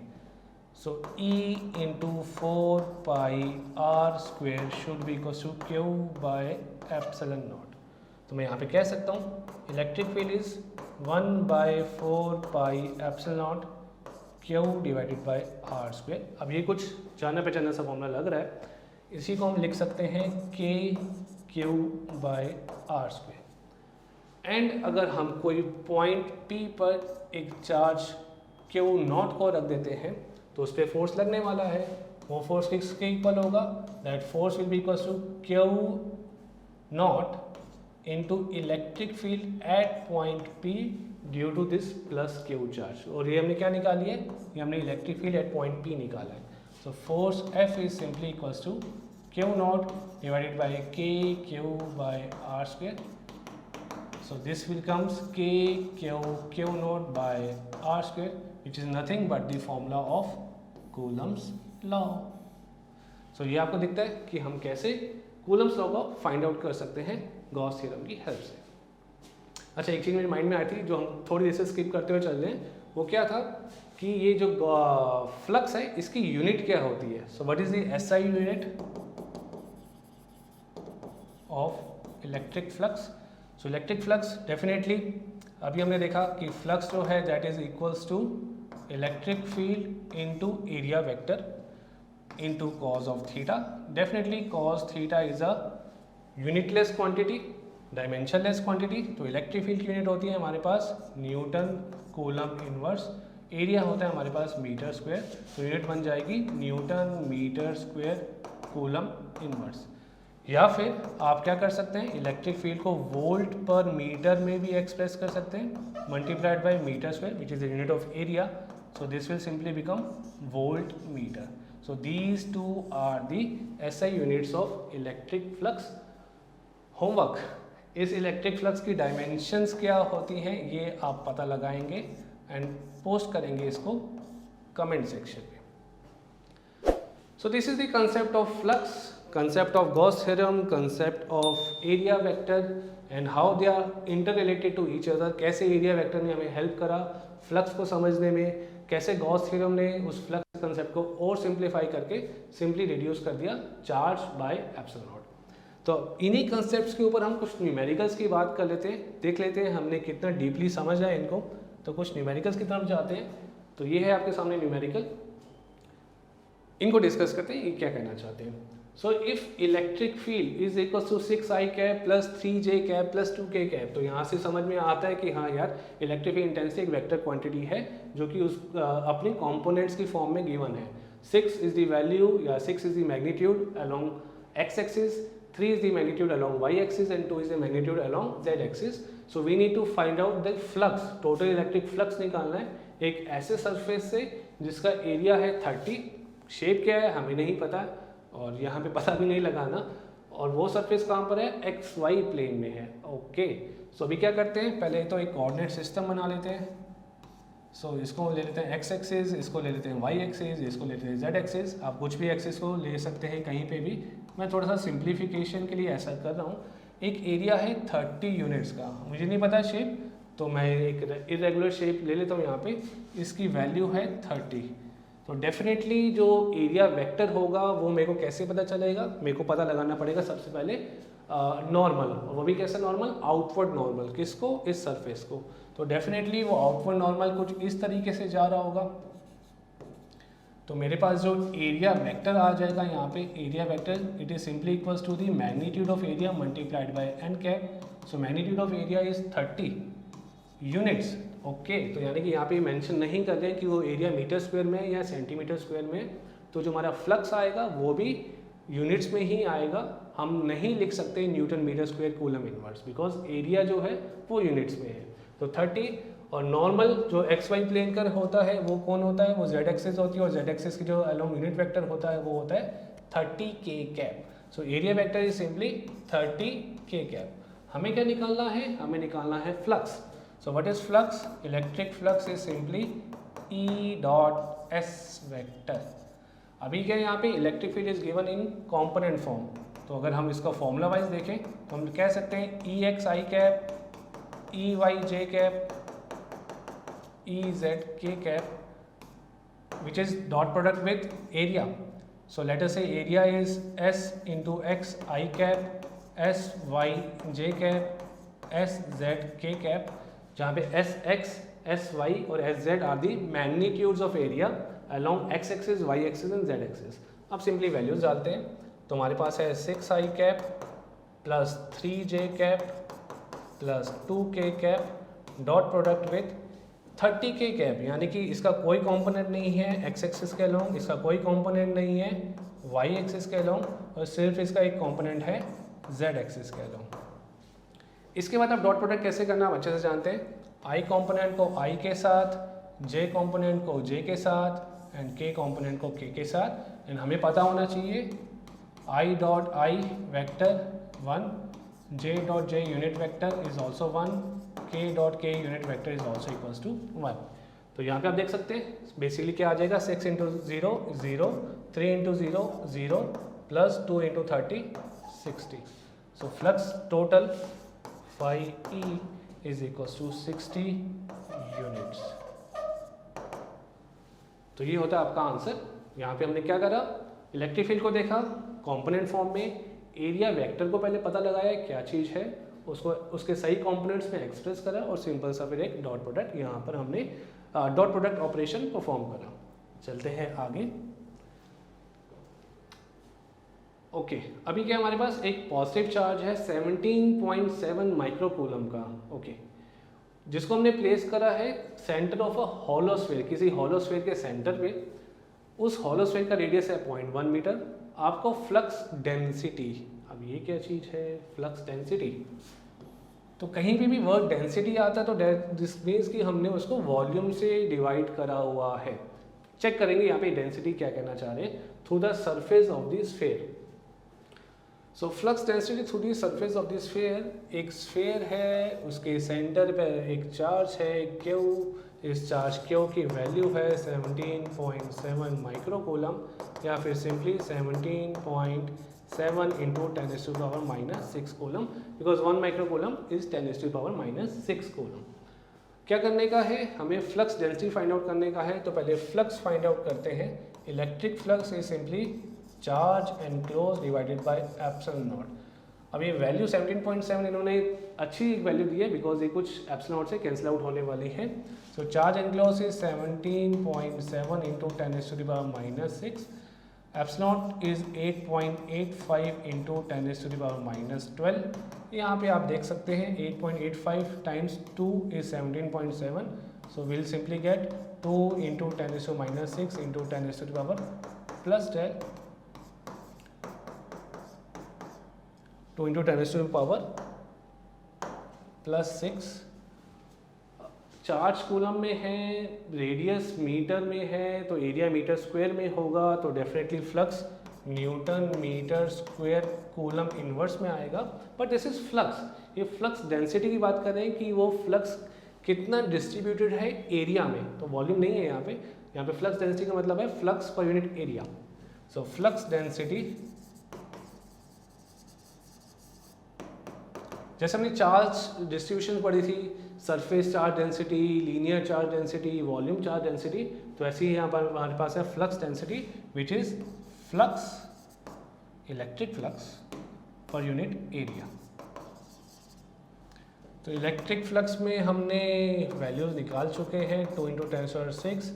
so E into 4πr² should be equals to Q by epsilon naught. तो मैं यहाँ पे कह सकता हूँ electric field is 1/4πε0 Q divided by r²। अब ये कुछ जाना पहचाना सा फॉर्मूला लग रहा है, इसी को हम लिख सकते हैं KQ/r²। एंड अगर हम कोई पॉइंट P पर एक चार्ज Q0 को रख देते हैं तो उस पर फोर्स लगने वाला है, वो फोर्स किसके इक्वल होगा, that force will be equals to Q0 into electric field at point P due to this plus Q charge। और ये हमने क्या निकाली है, ये हमने electric field at point P निकाला है। So force F is simply equals to Q0 divided by KQ/r²। So this will comes Q0 by r² which is nothing but the formula of Coulomb's law। सो ये आपको दिखता है कि हम कैसे Coulomb's law को फाइंड आउट कर सकते हैं गॉस थ्योरम की हेल्प से। अच्छा, एक चीज़ मेरे माइंड में आई थी जो हम थोड़ी देर से स्किप करते हुए चल रहे हैं, वो क्या था कि ये जो फ्लक्स है इसकी यूनिट क्या होती है। So what is the SI unit of electric flux. So electric flux definitely अभी हमने देखा कि फ्लक्स जो है that is equals to electric field into area vector into cos of theta. Definitely cos theta is a unitless quantity, dimensionless quantity. तो electric field की unit होती है हमारे पास न्यूटन कूलम इनवर्स, एरिया होता है हमारे पास मीटर स्क्वायर, तो यूनिट बन जाएगी Newton metre square coulomb inverse. या फिर आप क्या कर सकते हैं, इलेक्ट्रिक फील्ड को वोल्ट पर मीटर में भी एक्सप्रेस कर सकते हैं, multiplied by metre square which is the unit of area. So this will simply become volt metre. So these two are the SI units of electric flux. Homework, इस electric flux की dimensions क्या होती हैं ये आप पता लगाएंगे and post करेंगे इसको कमेंट सेक्शन में। So this is the concept of flux, concept of Gauss theorem, concept of area vector and how they are interrelated to each other. कैसे area vector ने हमें help करा flux को समझने में, कैसे Gauss theorem ने उस flux concept को और simplify करके simply reduce कर दिया charge by epsilon naught. तो इन्हीं concepts के ऊपर हम कुछ numericals की बात कर लेते हैं, देख लेते हैं हमने कितना deeply समझा है इनको. तो कुछ numericals की तरफ जाते हैं. तो ये है आपके सामने न्यूमेरिकल, इनको डिस्कस करते हैं ये क्या कहना चाहते हैं. So if electric field is equal to 6i cap plus 3j cap plus 2k cap, तो यहाँ से समझ में आता है कि हाँ यार इलेक्ट्रिक फील्ड इंटेंसिटी एक वेक्टर क्वांटिटी है जो कि उस अपने कंपोनेंट्स की फॉर्म में गिवन है. 6 इज द वैल्यू या 6 is the magnitude along x axis, 3 is the magnitude along y axis and 2 is the magnitude along z axis. So we need to find out the flux, total electric flux निकालना है एक ऐसे surface से जिसका area है 30, shape क्या है हमें नहीं पता और यहाँ पे पता भी नहीं लगाना, और वो सरफेस कहाँ पर है एक्स वाई प्लेन में है. ओके सो अभी क्या करते हैं, पहले तो एक कोऑर्डिनेट सिस्टम बना लेते हैं. सो इसको ले लेते हैं एक्स एक्सिस, इसको ले लेते हैं वाई एक्सिस, इसको लेते हैं जेड एक्सिस. आप कुछ भी एक्सिस को ले सकते हैं कहीं पे भी, मैं थोड़ा सा सिंप्लीफिकेशन के लिए ऐसा कर रहा हूँ. एक एरिया है 30 यूनिट्स का, मुझे नहीं पता शेप, तो मैं एक इरेगुलर शेप ले लेता हूँ यहाँ पे, इसकी वैल्यू है 30. तो डेफिनेटली जो एरिया वेक्टर होगा वो मेरे को कैसे पता चलेगा, मेरे को पता लगाना पड़ेगा सबसे पहले नॉर्मल, वो भी कैसे नॉर्मल, आउटवर्ड नॉर्मल. किसको, इस सरफेस को. तो डेफिनेटली वो आउटवर्ड नॉर्मल कुछ इस तरीके से जा रहा होगा. तो मेरे पास जो एरिया वेक्टर आ जाएगा यहाँ पे, area vector it is simply equals to the magnitude of area multiplied by n cap. So magnitude of area is 30 units. Okay तो यानी कि यहाँ पे मेंशन नहीं कर रहे हैं कि वो एरिया मीटर स्क्वायर में है या सेंटीमीटर स्क्वायर में है. तो जो हमारा फ्लक्स आएगा वो भी यूनिट्स में ही आएगा. हम नहीं लिख सकते newton metre square coulomb inverse, because area जो है वो यूनिट्स में है. तो 30 और नॉर्मल जो एक्स वाई प्लेन का होता है वो कौन होता है, वो जेड एक्सिस होती है, और जेड एक्सिस की जो अलोंग यूनिट वेक्टर होता है वो होता है 30k cap. So area vector is simply 30k cap. हमें क्या निकालना है, हमें निकालना है flux. So what is flux, electric flux is simply E dot S vector. अभी क्या यहाँ पे electric field is given in component form. तो अगर हम इसका फॉर्मूला वाइज देखें तो हम कह सकते हैं EX I cap, EY J cap, EZ K cap, which is dot product with area. So let us say area is S into X I cap, S Y J cap, S Z K cap, जहाँ पे S X, S Y और S Z are the magnitudes of area along X axis, Y axis and Z axis. अब simply values डालते हैं तो हमारे पास है 6I cap plus 3J cap plus 2K cap dot product with 30k cap, यानी कि इसका कोई कंपोनेंट नहीं है एक्स एक्सिस के अलोंग, इसका कोई कंपोनेंट नहीं है वाई एक्सिस के अलोंग, और सिर्फ इसका एक कंपोनेंट है जेड एक्सिस के अलोंग. इसके बाद आप डॉट प्रोडक्ट कैसे करना आप अच्छे से जानते हैं. आई कंपोनेंट को आई के साथ, जे कंपोनेंट को जे के साथ एंड के कंपोनेंट को के साथ. एंड हमें पता होना चाहिए i dot i vector 1, j dot j unit vector is also 1, k dot k unit vector is also equals to 1. तो यहाँ पे आप देख सकते हैं बेसिकली क्या आ जाएगा, 6 into 0 0, 3 into 0 0 plus 2 into 30 60. So flux total phi E is equals to 60 units. तो ये होता है आपका आंसर. यहाँ पे हमने क्या करा, इलेक्ट्रिक फील्ड को देखा कंपोनेंट फॉर्म में, एरिया वेक्टर को पहले पता लगाया क्या चीज़ है, उसको उसके सही कंपोनेंट्स में एक्सप्रेस करा और सिंपल सा फिर एक डॉट प्रोडक्ट यहाँ पर हमने डॉट प्रोडक्ट ऑपरेशन परफॉर्म करा. चलते हैं आगे. ओके अभी क्या हमारे पास एक पॉजिटिव चार्ज है 17.7 माइक्रोकूलम का. ओके जिसको हमने प्लेस करा है सेंटर ऑफ अ हॉलोस्फीयर, किसी हॉलोस्फीयर के सेंटर पे. उस हॉलोस्फीयर का रेडियस है 0.1 मीटर. आपको फ्लक्स डेंसिटी, अब ये क्या चीज़ है फ्लक्स डेंसिटी, तो कहीं पे भी वर्ड डेंसिटी आता है तो दिस मीन्स कि हमने उसको वॉल्यूम से डिवाइड करा हुआ है. चेक करेंगे यहाँ पे डेंसिटी क्या कहना चाह रहे हैं, through the surface of the sphere. So flux density through the surface of the sphere, एक स्फीयर है उसके सेंटर पे एक चार्ज है Q, इस चार्ज क्यू की वैल्यू है 17.7 माइक्रोकूलम, या फिर simply 17.7 into 10⁻⁻6 coulomb, because 1 microcoulomb is 10⁻⁻6 coulomb. क्या करने का है, हमें फ्लक्स डेंसिटी फाइंड आउट करने का है। तो पहले फ्लक्स फाइंड आउट करते हैं। Electric flux is simply charge enclose divided by epsilon not. अब ये वैल्यू 17.7 इन्होंने अच्छी वैल्यू दी है बिकॉज ये कुछ एप्सिलॉन नॉट से कैंसिल आउट होने वाली है। So charge enclose is 17.7 into 10⁻⁻6, epsilon naught is 8.85 into 10⁻⁻12। यहाँ पे आप देख सकते हैं 8.85 times 2 is 17.7, so will simply get 2 into 10⁻⁻6 into 10⁻+12 2 into 10⁻+6। Charge coulomb में है, रेडियस मीटर में है, तो एरिया मीटर स्क्वायर में होगा, तो definitely flux newton metre square coulomb inverse में आएगा। बट दिस इज फ्लक्स, ये फ्लक्स डेंसिटी की बात कर रहे हैं कि वो फ्लक्स कितना डिस्ट्रीब्यूटेड है एरिया में, तो वॉल्यूम नहीं है यहाँ पे। यहाँ पे फ्लक्स डेंसिटी का मतलब है फ्लक्स पर यूनिट एरिया। सो फ्लक्स डेंसिटी, जैसे हमने चार्ज डिस्ट्रीब्यूशन पढ़ी थी, surface charge density, linear charge density, volume charge density, तो ऐसे ही यहाँ पर हमारे पास है flux density which is flux, electric flux per unit area. तो इलेक्ट्रिक फ्लक्स में हमने वैल्यूज निकाल चुके हैं, 2 इंटू 10⁻⁶।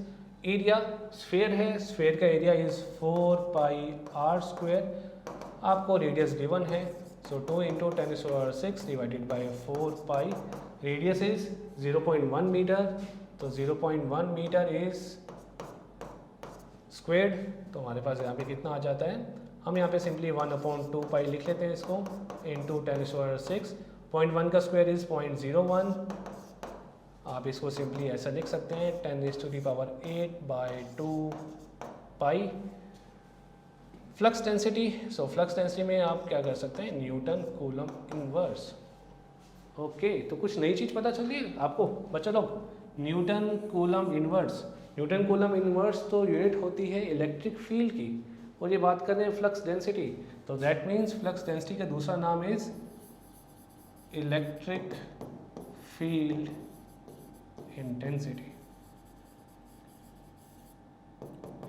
एरिया स्फेयर है, स्फेयर का एरिया इज 4πr², आपको रेडियस गिवन है, so 2 into 10⁻⁶ divided by 4 pi, radius is 0.1 meter, तो 0.1 मीटर इज स्क्वेयर्ड, तो हमारे पास यहाँ पे कितना आ जाता है, हम यहाँ पे सिंपली 1/2 पाई लिख लेते हैं इसको, इंटू 10⁻⁶, 0.1 का स्क्वायर इज 0.01, आप इसको सिंपली ऐसा लिख सकते हैं 10⁸ pi. Flux density, so flux density में आप क्या कर सकते हैं, न्यूटन कूलम इनवर्स। ओके, तो कुछ नई चीज़ पता चल रही है आपको बच्चों लोग, Newton coulomb inverse. Newton coulomb inverse तो यूनिट होती है इलेक्ट्रिक फील्ड की, और ये बात कर रहे हैं फ्लक्स डेंसिटी, तो दैट मीन्स फ्लक्स डेंसिटी का दूसरा नाम इज इलेक्ट्रिक फील्ड इंटेंसिटी,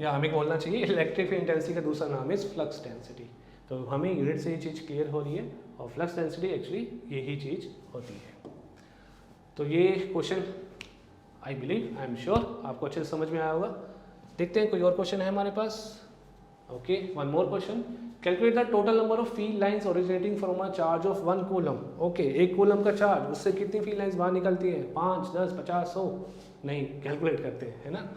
या हमें बोलना चाहिए इलेक्ट्रिक फील्ड इंटेंसिटी का दूसरा नाम इज फ्लक्स डेंसिटी। तो हमें यूनिट से ये चीज़ क्लियर हो रही है, और फ्लक्स डेंसिटी एक्चुअली यही चीज़ होती है। तो ये question I believe, I am sure आपको अच्छे से समझ में आया होगा। देखते हैं कोई और क्वेश्चन है हमारे पास। Okay, one more question, calculate the total number of field lines originating from a charge of 1 coulomb. Okay, 1 coulomb का चार्ज, उससे कितनी फील्ड लाइंस बाहर निकलती है, 5, 10, 50, 100, नहीं कैलकुलेट करते हैं, है ना।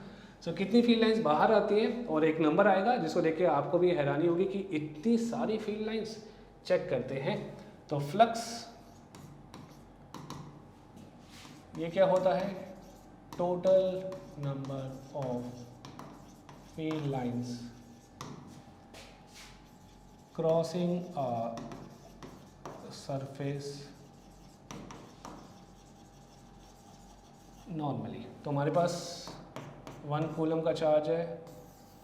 सो कितनी फील्ड लाइंस बाहर आती है, और एक नंबर आएगा जिसको देख के आपको भी हैरानी होगी कि इतनी सारी फील्ड लाइंस। चेक करते हैं, तो फ्लक्स ये क्या होता है, total number of field lines crossing a surface normally. तो हमारे पास 1 कूलम का चार्ज है,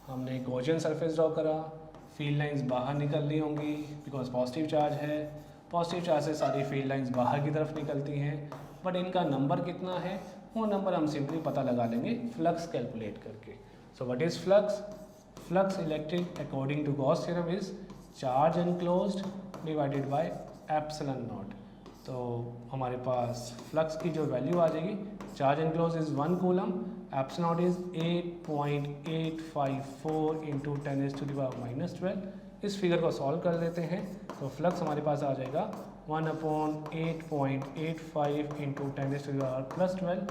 हमने गॉसियन सरफेस ड्रॉ करा, फील्ड लाइंस बाहर निकल रही होंगी बिकॉज पॉजिटिव चार्ज है, पॉजिटिव चार्ज से सारी फील्ड लाइंस बाहर की तरफ निकलती हैं, बट इनका नंबर कितना है, वो नंबर हम सिंपली पता लगा लेंगे फ्लक्स कैलकुलेट करके। So what is flux, flux electric according to Gauss theorem is charge enclosed divided by epsilon naught. तो हमारे पास फ्लक्स की जो वैल्यू आ जाएगी, charge enclose is 1 coulomb, epsilon naught is 8.854 into 10⁻⁻12। इस फिगर को सॉल्व कर लेते हैं, तो फ्लक्स हमारे पास आ जाएगा 1/8.85 इंटू 10⁻+12।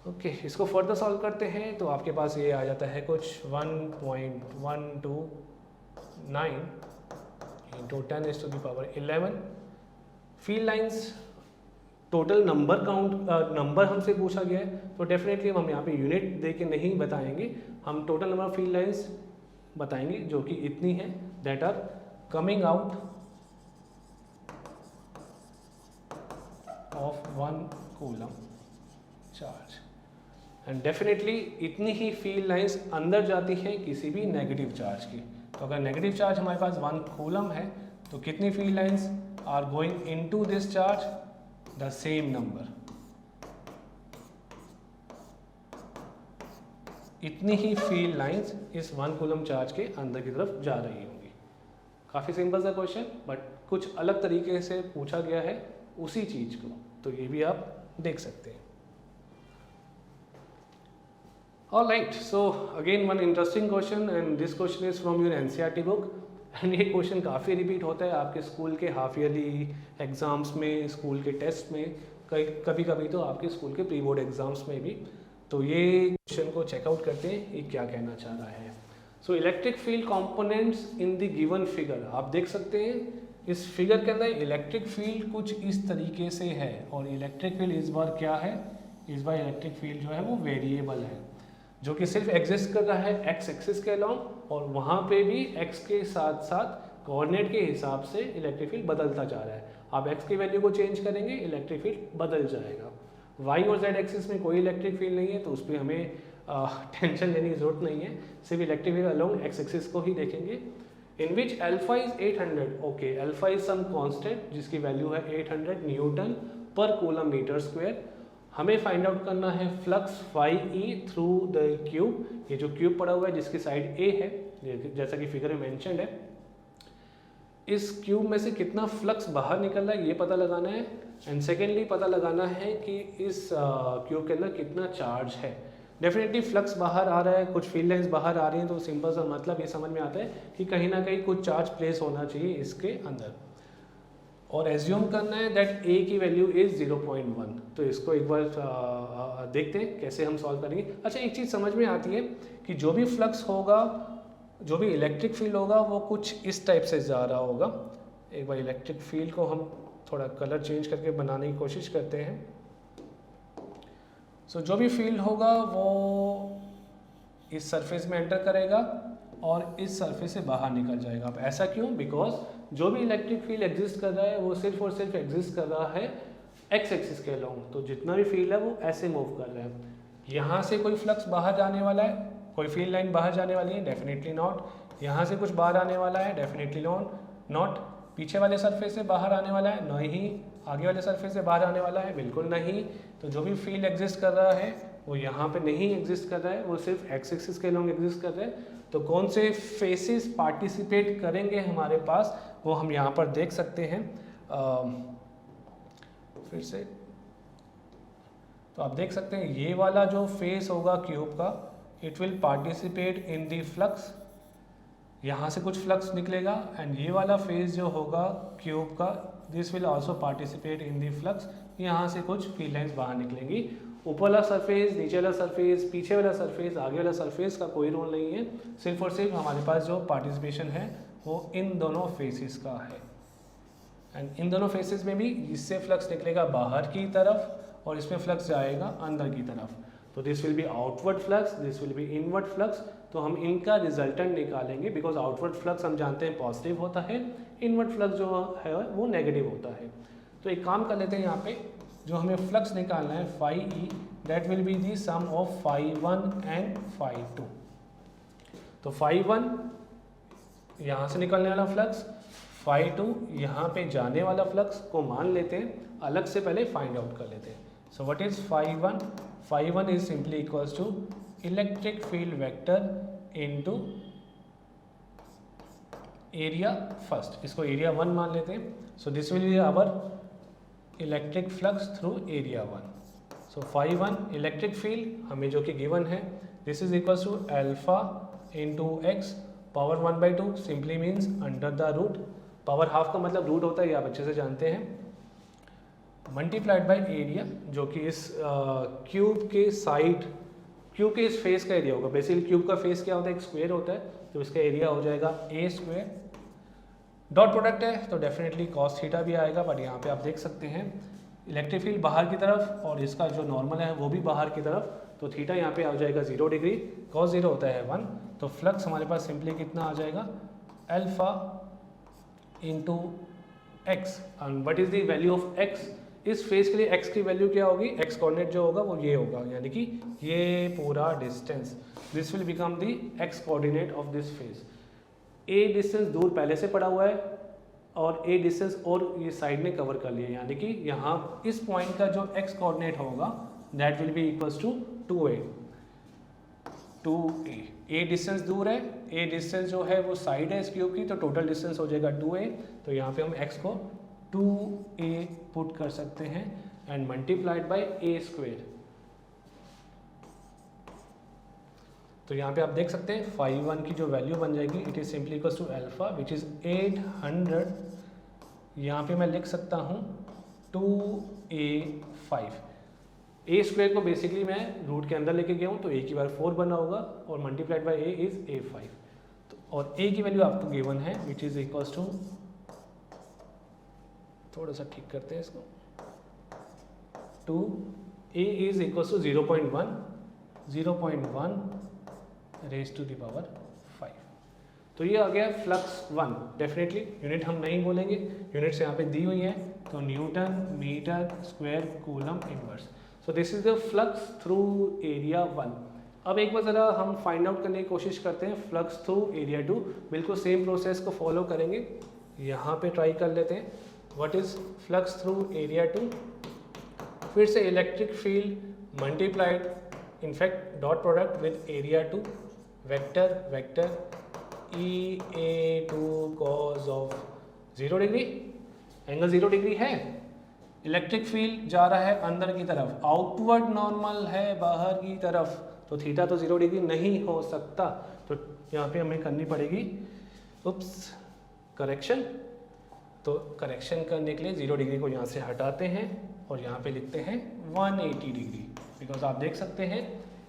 ओके, इसको फर्दर सॉल्व करते हैं, तो आपके पास ये आ जाता है कुछ 1.129 into 10⁻11। Field lines total number count, number हमसे पूछा गया है, तो डेफिनेटली हम यहाँ पे यूनिट दे के नहीं बताएंगे, हम total number of field lines बताएंगे जो कि इतनी है, that are coming out of 1 coulomb charge. And definitely इतनी ही फील्ड लाइंस अंदर जाती हैं किसी भी नेगेटिव चार्ज की। तो अगर नेगेटिव चार्ज हमारे पास 1 कूलम है तो कितनी field lines are going into this charge, the same number. इतनी ही फील्ड लाइंस इस 1 कूलम चार्ज के अंदर की तरफ जा रही होंगी। काफ़ी सिंपल सा क्वेश्चन, बट कुछ अलग तरीके से पूछा गया है उसी चीज़ को, तो ये भी आप देख सकते हैं। All right, so again one interesting question and this question is from your NCERT book and ये क्वेश्चन काफ़ी रिपीट होता है आपके स्कूल के हाफ ईयरली एग्ज़ाम्स में, स्कूल के टेस्ट में, कभी कभी तो आपके स्कूल के प्री बोर्ड एग्ज़ाम्स में भी। तो ये क्वेश्चन को चेकआउट करते हैं ये क्या कहना चाह रहा है। सो electric field components in the given figure, आप देख सकते हैं इस फिगर के अंदर इलेक्ट्रिक फील्ड कुछ इस तरीके से है और इलेक्ट्रिक फील्ड इस बार क्या है, इस बार इलेक्ट्रिक फील्ड जो है वो वेरिएबल है, जो कि सिर्फ एग्जिस्ट कर रहा है एक्स एक्सिस के अलॉन्ग, और वहाँ पे भी एक्स के साथ साथ कोऑर्डिनेट के हिसाब से इलेक्ट्रिक फील्ड बदलता जा रहा है। आप एक्स की वैल्यू को चेंज करेंगे इलेक्ट्रिक फील्ड बदल जाएगा। वाई और जेड एक्सिस में कोई इलेक्ट्रिक फील्ड नहीं है तो उस पर हमें टेंशन लेने की जरूरत नहीं है, सिर्फ electric field along x axis को ही देखेंगे। In which alpha is 800, okay alpha is some constant जिसकी वैल्यू है 800 newton per coulomb metre square. हमें फाइंड आउट करना है flux phi E through the cube, ये जो क्यूब पड़ा हुआ है जिसकी साइड ए है जैसा कि फिगर में मेंशन्ड है, इस क्यूब में से कितना फ्लक्स बाहर निकल रहा है ये पता लगाना है। एंड सेकेंडली पता लगाना है कि इस क्यूब के अंदर कितना चार्ज है। डेफिनेटली फ्लक्स बाहर आ रहा है, कुछ फील्ड लाइंस बाहर आ रही हैं, तो सिंपल सा मतलब ये समझ में आता है कि कहीं ना कहीं कुछ चार्ज प्लेस होना चाहिए इसके अंदर, और एज्यूम करना है दैट ए की वैल्यू इज 0.1। तो इसको एक बार देखते हैं कैसे हम सॉल्व करेंगे। अच्छा, एक चीज़ समझ में आती है कि जो भी फ्लक्स होगा, जो भी इलेक्ट्रिक फील्ड होगा वो कुछ इस टाइप से जा रहा होगा। एक बार इलेक्ट्रिक फील्ड को हम थोड़ा कलर चेंज करके बनाने की कोशिश करते हैं। सो जो भी फील्ड होगा वो इस सरफेस में एंटर करेगा और इस सरफेस से बाहर निकल जाएगा। अब ऐसा क्यों? बिकॉज जो भी इलेक्ट्रिक फील्ड एग्जिस्ट कर रहा है वो सिर्फ और सिर्फ एग्जिस्ट कर रहा है एक्स एक्सिस के अलॉन्ग, तो जितना भी फील्ड है वो ऐसे मूव कर रहा है। यहाँ से कोई फ्लक्स बाहर जाने वाला है, कोई फील्ड लाइन बाहर जाने वाली है? Definitely not. यहाँ से कुछ बाहर आने वाला है? Definitely not. पीछे वाले सरफेस से बाहर आने वाला है? नहीं। आगे वाले सरफेस से बाहर आने वाला है? बिल्कुल नहीं। तो जो भी फील्ड एग्जिस्ट कर रहा है वो यहाँ पे नहीं एग्जिस्ट कर रहा है, वो सिर्फ एक्स एक्सिस के अलॉन्ग एग्जिस्ट कर रहा है। तो कौन से फेसेस पार्टिसिपेट करेंगे हमारे पास वो हम यहाँ पर देख सकते हैं। फिर से तो आप देख सकते हैं ये वाला जो फेस होगा क्यूब का, it will participate in the flux, यहाँ से कुछ फ्लक्स निकलेगा। एंड ये वाला फेस जो होगा क्यूब का, this will also participate in the flux, यहाँ से कुछ फील्ड लाइंस बाहर निकलेंगी। ऊपर वाला सरफेस, नीचे वाला सरफेस, पीछे वाला सरफेस, आगे वाला सरफेस का कोई रोल नहीं है, सिर्फ और सिर्फ हमारे पास जो पार्टिसिपेशन है वो इन दोनों फेसेस का है। एंड इन दोनों फेसेस में भी इससे फ्लक्स निकलेगा बाहर की तरफ और इसमें फ्लक्स जाएगा अंदर की तरफ। तो this will B outward flux, this will B inward flux. तो हम इनका रिजल्टेंट निकालेंगे, बिकॉज आउटवर्ड फ्लक्स हम जानते हैं पॉजिटिव होता है, इनवर्ड फ्लक्स जो है वो नेगेटिव होता है। तो एक काम कर लेते हैं, यहाँ पे जो हमें फ्लक्स निकालना है phi E, that will be the sum of phi 1 and phi 2। तो फाई 1 यहाँ से निकलने वाला फ्लक्स, फाई 2 यहाँ पे जाने वाला फ्लक्स को मान लेते हैं, अलग से पहले फाइंड आउट कर लेते हैं। So what is phi 1? Phi 1 is simply equals to electric field vector into area first, इसको एरिया 1 मान लेते हैं। So this will be our electric flux through area 1। सो फाई 1 इलेक्ट्रिक फील्ड हमें जो कि गिवन है, this is equals to alpha into x power 1/2, simply means under the root. Power half का मतलब रूट होता है, ये आप अच्छे से जानते हैं, मल्टीप्लाइड बाय एरिया, जो कि इस क्यूब के साइड, क्यूब के इस फेस का एरिया होगा। बेसिकली क्यूब का फेस क्या होता है? एक स्क्वायर होता है, तो इसका एरिया हो जाएगा ए स्क्वायर। डॉट प्रोडक्ट है तो डेफिनेटली कॉस थीटा भी आएगा, बट यहाँ पे आप देख सकते हैं इलेक्ट्रिक फील्ड बाहर की तरफ और इसका जो नॉर्मल है वो भी बाहर की तरफ, तो थीटा यहाँ पे आ जाएगा 0 डिग्री, कॉस 0 होता है 1। तो फ्लक्स हमारे पास सिंपली कितना आ जाएगा? Alpha into x. And what is the value of x? इस फेस के लिए x की वैल्यू क्या होगी, x कोऑर्डिनेट जो होगा वो ये होगा, यानी कि ये पूरा distance, this will become the x coordinate of this face. a distance दूर पहले से पड़ा हुआ है और a डिस्टेंस और ये साइड ने कवर कर लिया, यानी कि यहाँ इस पॉइंट का जो x कोऑर्डिनेट होगा that will be equals to 2a। a distance दूर है, a डिस्टेंस जो है वो साइड है इस क्यूब की, तो टोटल डिस्टेंस हो जाएगा 2a। तो यहाँ पे हम x को 2a पुट कर सकते हैं and multiplied by a square. तो यहाँ पे आप देख सकते हैं phi 1 की जो वैल्यू बन जाएगी it is simply equals to alpha which is 800। यहाँ पे मैं लिख सकता हूँ 2a5। a स्क्वायर को बेसिकली मैं रूट के अंदर लेके गया हूँ तो a की बार 4 बना होगा और multiplied by a is a5। तो और a की वैल्यू आपको गिवन है विच इज इक्वल्स टू, थोड़ा सा ठीक करते हैं इसको, 2a is equals to 0.1 raise to the power 5। तो ये आ गया फ्लक्स 1। डेफिनेटली यूनिट हम नहीं बोलेंगे, यूनिट्स यहाँ पे दी हुई है, तो newton metre square coulomb inverse. So this is the flux through area 1। अब एक बार ज़रा हम फाइंड आउट करने की कोशिश करते हैं फ्लक्स थ्रू एरिया 2। बिल्कुल सेम प्रोसेस को फॉलो करेंगे, यहाँ पे ट्राई कर लेते हैं what is flux through area 2। फिर से electric field multiplied in fact dot product with area 2 vector EA2 cos of 0 degree, angle 0 degree है। इलेक्ट्रिक फील्ड जा रहा है अंदर की तरफ, आउटवर्ड नॉर्मल है बाहर की तरफ, तो थीटा तो 0 डिग्री नहीं हो सकता। तो यहाँ पे हमें करनी पड़ेगी करेक्शन। तो करेक्शन करने के लिए 0 डिग्री को यहाँ से हटाते हैं और यहाँ पे लिखते हैं 180 डिग्री, बिकॉज आप देख सकते हैं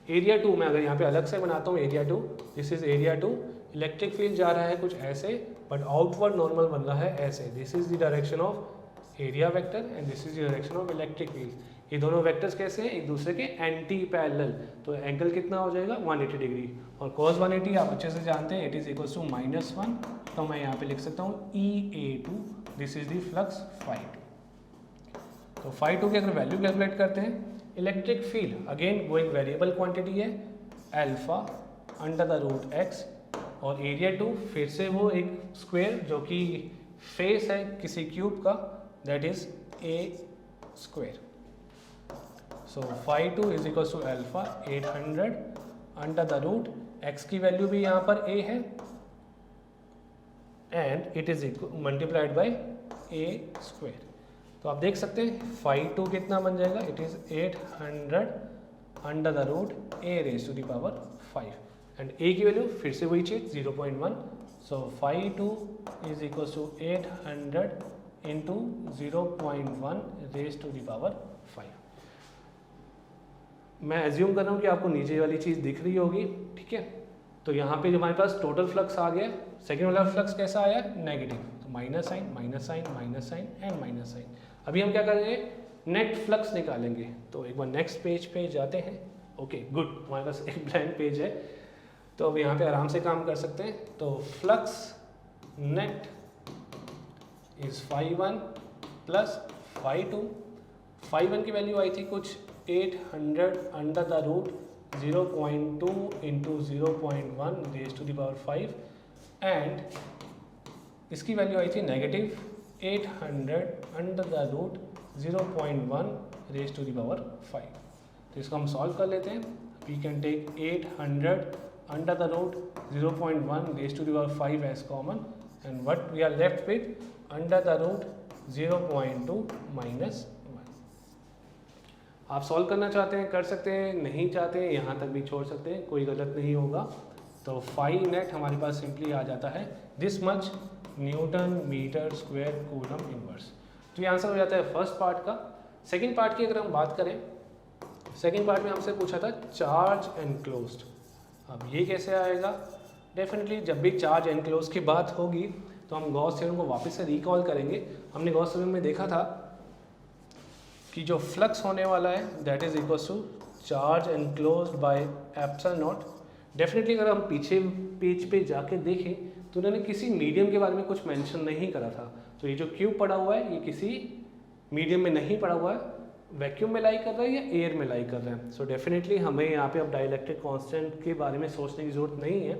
एरिया 2 में अगर यहाँ पे अलग से बनाता हूँ area 2, this is area 2, electric field जा रहा है कुछ ऐसे बट आउटवर्ड नॉर्मल बन रहा है ऐसे, this is the direction of area vector and this is the direction of electric field. ये दोनों वेक्टर्स कैसे हैं, एक दूसरे के एंटी पैरेलल, तो एंगल कितना हो जाएगा 180 डिग्री। और cos 180 आप अच्छे से जानते हैं इट इज इक्वल्स टू -1, तो मैं यहाँ पे लिख सकता हूँ EA2, this is the flux phi 2। तो phi 2 की अगर वैल्यू कैलकुलेट करते हैं, इलेक्ट्रिक फील्ड अगेन वो एक वेरिएबल क्वांटिटी है alpha under the root x, और एरिया 2 फिर से वो एक स्क्वायर जो कि फेस है किसी क्यूब का, that is a square. So phi 2 is equal to alpha 800 under the root x की वैल्यू भी यहाँ पर a है and it is multiplied by a square. तो आप देख सकते हैं phi 2 कितना बन जाएगा, it is 800 under the root a raise to the power 5 and a की वैल्यू फिर से वही चीज 0.1। So phi 2 is equal to 800 into 0.1 raise to the power 5। मैं एज्यूम कर रहा हूँ कि आपको नीचे वाली चीज़ दिख रही होगी, ठीक है। तो यहाँ पे जो हमारे पास टोटल फ्लक्स आ गया, सेकेंड वाला फ्लक्स कैसा आया, नेगेटिव, तो minus sign minus sign minus sign and minus sign. अभी हम क्या करेंगे, नेट फ्लक्स निकालेंगे। तो एक बार नेक्स्ट पेज पे जाते हैं। ओके गुड, हमारे पास एक ब्लैंक पेज है तो अब यहाँ पे आराम से काम कर सकते हैं। तो flux net is phi 1 plus phi 2। phi 1 की वैल्यू आई थी कुछ 800 under the root 0.2 into 0.1 raise to the power 5 and इसकी वैल्यू आई थी negative 800 under the root 0.1 raise to the power 5। तो इसको हम सॉल्व कर लेते हैं। We can take 800 under the root 0.1 raised to the power 5 as common and what we are left with under the root 0.2 minus 1। आप solve करना चाहते हैं कर सकते हैं, नहीं चाहते हैं यहाँ तक भी छोड़ सकते हैं, कोई गलत नहीं होगा। तो phi नेट हमारे पास सिंपली आ जाता है this much newton metre square coulomb inverse. तो ये आंसर हो जाता है फर्स्ट पार्ट का। सेकेंड पार्ट की अगर हम बात करें, सेकेंड पार्ट में हमसे पूछा था चार्ज एनक्लोज्ड। अब ये कैसे आएगा, डेफिनेटली जब भी चार्ज एनक्लोज की बात होगी तो हम गॉस थ्योरम को वापस से रिकॉल करेंगे। हमने गॉस थ्योरम में देखा था कि जो फ्लक्स होने वाला है that is equal to charge enclosed by epsilon naught. Definitely अगर हम पीछे पेज पे जाके देखें तो उन्होंने किसी मीडियम के बारे में कुछ मेंशन नहीं करा था। तो ये जो क्यूब पड़ा हुआ है ये किसी मीडियम में नहीं पड़ा हुआ है, वैक्यूम में लाई कर रहा है या एयर में लाई कर रहा है। सो डेफिनेटली हमें यहाँ पे अब डाइलेक्ट्रिक कांस्टेंट के बारे में सोचने की ज़रूरत नहीं है।